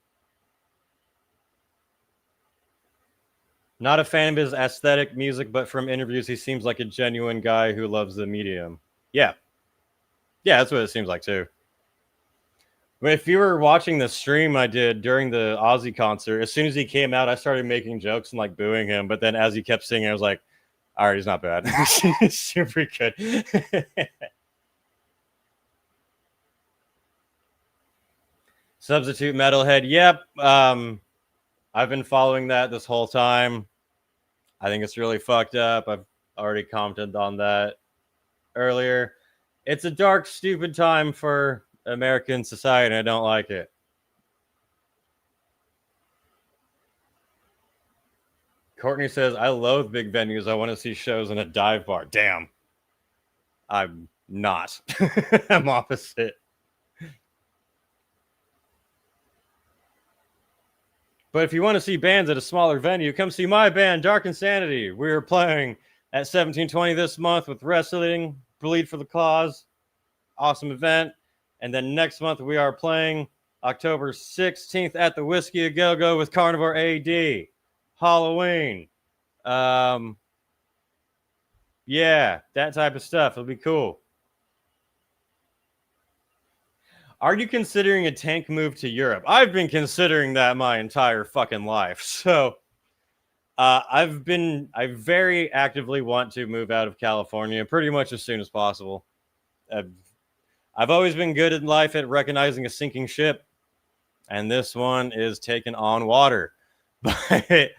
Not a fan of his aesthetic music, but from interviews, he seems like a genuine guy who loves the medium. Yeah. Yeah, that's what it seems like, too. I mean, if you were watching the stream I did during the Ozzy concert, as soon as he came out, I started making jokes and, like, booing him. But then as he kept singing, I was like, all right, he's not bad. He's super good. Substitute Metalhead. Yep. I've been following that this whole time. I think it's really fucked up. I've already commented on that earlier. It's a dark, stupid time for American society, and I don't like it. Courtney says, I loathe big venues. I want to see shows in a dive bar. Damn. I'm not. I'm opposite. But if you want to see bands at a smaller venue, come see my band, Dark Insanity. We are playing at 1720 this month with wrestling, Bleed for the Cause. Awesome event. And then next month we are playing October 16th at the Whiskey A Go-Go with Carnivore AD. Halloween. Yeah, that type of stuff. It'll be cool. Are you considering a tank move to Europe? I've been considering that my entire fucking life. So I very actively want to move out of California pretty much as soon as possible. I've always been good in life at recognizing a sinking ship, and this one is taking on water. But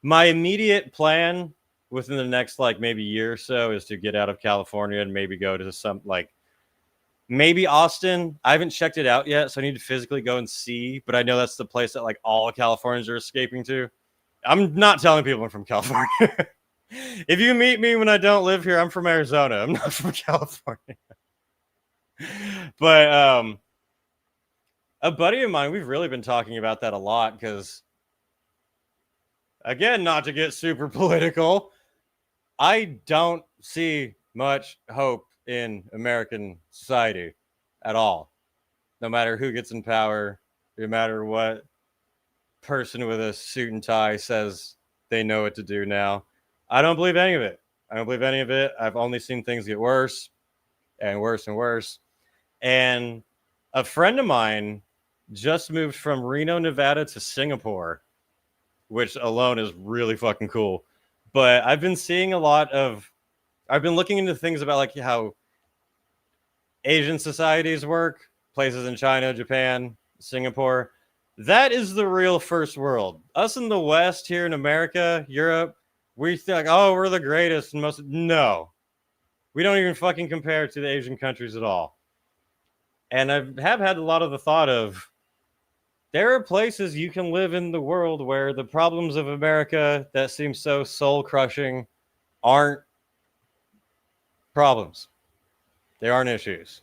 my immediate plan within the next maybe year or so is to get out of California and maybe go to some maybe Austin. I haven't checked it out yet, so I need to physically go and see. But I know that's the place that all Californians are escaping to. I'm not telling people I'm from California. If you meet me when I don't live here, I'm from Arizona. I'm not from California. But a buddy of mine, we've really been talking about that a lot because, again, not to get super political, I don't see much hope in American society at all. No matter who gets in power, no matter what person with a suit and tie says they know what to do now. I don't believe any of it. I don't believe any of it. I've only seen things get worse and worse and worse. And a friend of mine just moved from Reno, Nevada to Singapore, which alone is really fucking cool. But I've been seeing I've been looking into things about like how Asian societies work, places in China, Japan, Singapore. That is the real first world. Us in the West here in America, Europe, we think, oh, we're the greatest and most. No, we don't even fucking compare to the Asian countries at all. And I have had a lot of the thought of there are places you can live in the world where the problems of America that seem so soul crushing aren't problems. They aren't issues.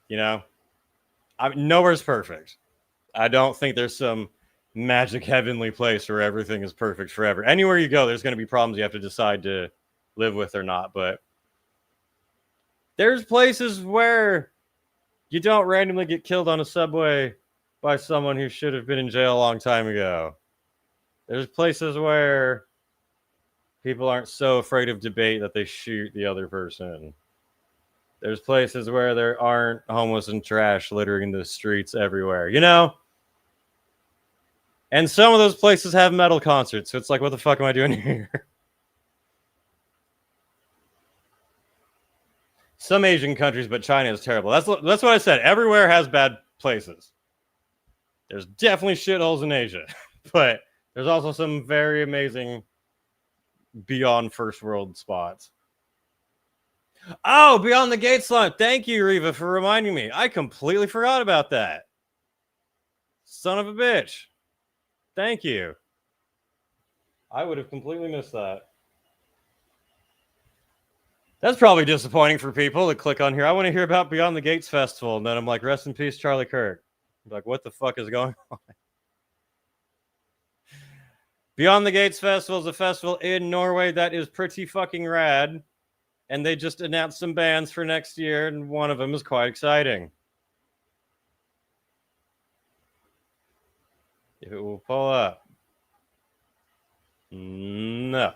You know, nowhere's perfect. I don't think there's some magic heavenly place where everything is perfect forever. Anywhere you go, there's going to be problems you have to decide to live with or not. But there's places where you don't randomly get killed on a subway by someone who should have been in jail a long time ago. There's places where people aren't so afraid of debate that they shoot the other person. There's places where there aren't homeless and trash littering the streets everywhere, you know? And some of those places have metal concerts, so it's like, what the fuck am I doing here? Some Asian countries, but China is terrible. That's what I said. Everywhere has bad places. There's definitely shitholes in Asia, but there's also some very amazing beyond first world spots. Oh, Beyond the Gates line. Thank you, Riva, for reminding me. I completely forgot about that. Son of a bitch. Thank you. I would have completely missed that. That's probably disappointing for people to click on here. I want to hear about Beyond the Gates Festival. And then I'm like, rest in peace, Charlie Kirk. I'm like, what the fuck is going on? Beyond the Gates Festival is a festival in Norway that is pretty fucking rad. And they just announced some bands for next year, and one of them is quite exciting. If it will pull up. No.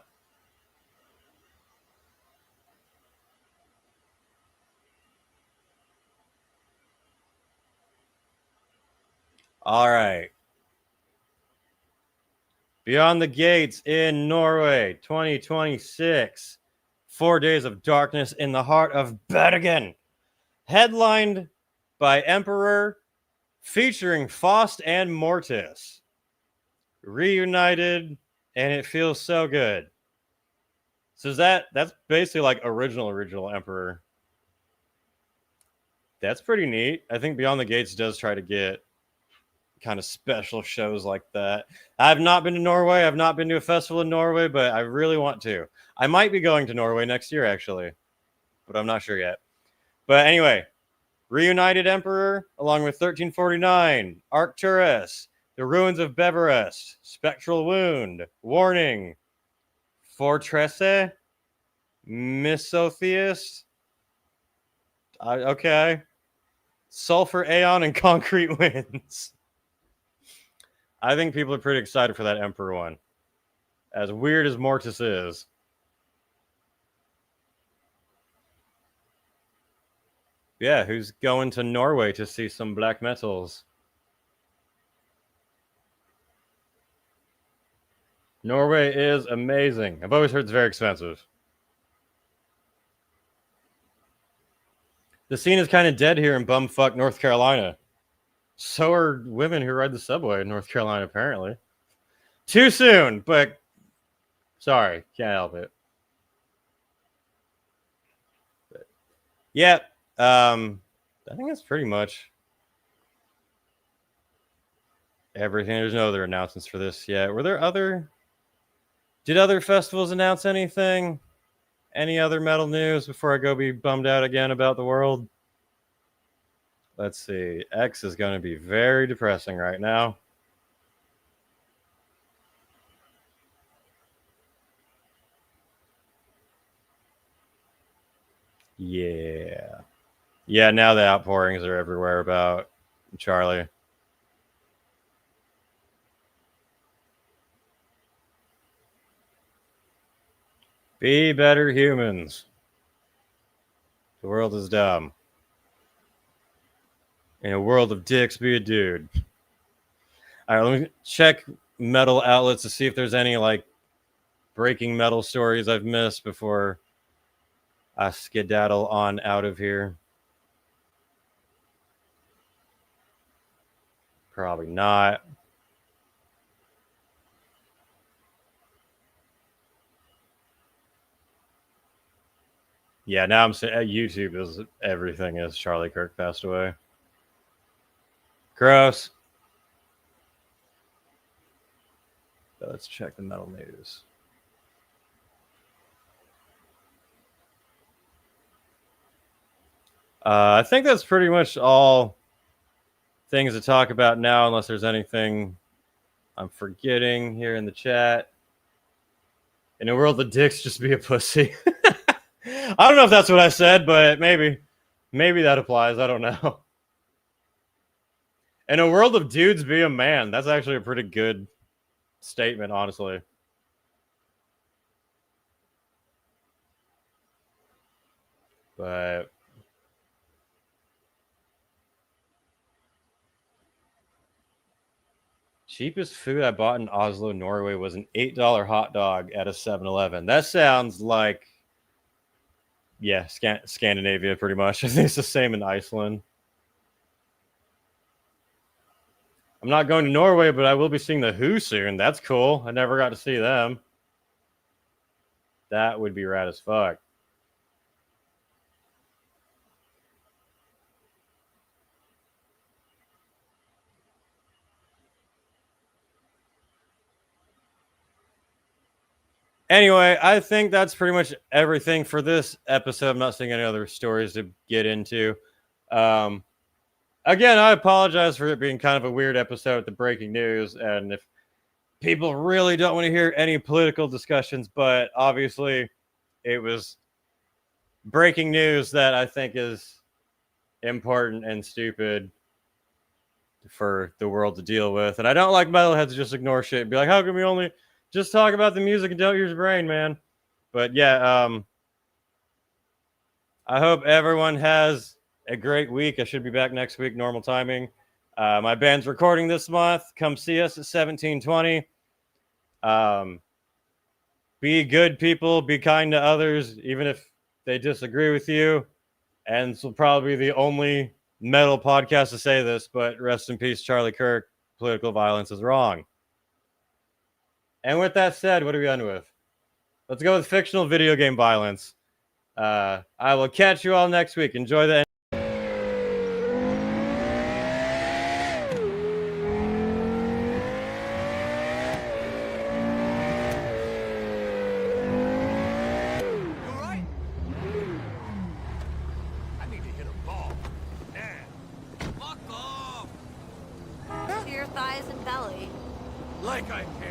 All right. Beyond the Gates in Norway, 2026. 4 Days of Darkness in the heart of Bergen. Headlined by Emperor, featuring Faust and Mortis. Reunited, and it feels so good. So that's basically like original Emperor. That's pretty neat. I think Beyond the Gates does try to get kind of special shows like that. I've not been to Norway. I've not been to a festival in Norway, but I really want to. I might be going to Norway next year, actually, but I'm not sure yet. But anyway, Reunited Emperor, along with 1349, Arcturus, The Ruins of Beverest, Spectral Wound, Warning, Fortresse, Misotheist, okay, Sulfur Aeon, and Concrete Winds. I think people are pretty excited for that Emperor one. As weird as Mortis is. Yeah, who's going to Norway to see some black metals? Norway is amazing. I've always heard it's very expensive. The scene is kind of dead here in bumfuck North Carolina. So are women who ride the subway in North Carolina, apparently. Too soon, but sorry, can't help it. But, yeah, I think that's pretty much everything. There's no other announcements for this yet. Did other festivals announce anything? Any other metal news before I go be bummed out again about the world? Let's see. X is going to be very depressing right now. Yeah. Yeah, now the outpourings are everywhere about Charlie. Be better humans. The world is dumb. In a world of dicks, be a dude. All right, let me check metal outlets to see if there's any like breaking metal stories I've missed before I skedaddle on out of here. Probably not. Yeah, now I'm saying YouTube is everything is Charlie Kirk passed away. Gross. Let's check the metal news. I think that's pretty much all things to talk about now, unless there's anything I'm forgetting here in the chat. In a world of dicks, just be a pussy. I don't know if that's what I said, but maybe that applies. I don't know. In a world of dudes, be a man. That's actually a pretty good statement, honestly. But cheapest food I bought in Oslo, Norway was an $8 hot dog at a 7-Eleven. That sounds like, yeah, Scandinavia pretty much. I think it's the same in Iceland. I'm not going to Norway, but I will be seeing the Who soon. That's cool. I never got to see them. That would be rad as fuck. Anyway, I think that's pretty much everything for this episode. I'm not seeing any other stories to get into. Again, I apologize for it being kind of a weird episode with the breaking news, and if people really don't want to hear any political discussions, but obviously it was breaking news that I think is important and stupid for the world to deal with. And I don't like metalheads to just ignore shit and be like, how can we only just talk about the music and don't use your brain, man? But yeah, I hope everyone has a great week. I should be back next week, normal timing. My band's recording this month. Come see us at 1720. Be good people. Be kind to others, even if they disagree with you. And this will probably be the only metal podcast to say this, but rest in peace, Charlie Kirk. Political violence is wrong. And with that said, what are we on with? Let's go with fictional video game violence. I will catch you all next week. Enjoy the To your thighs and belly. Like I care.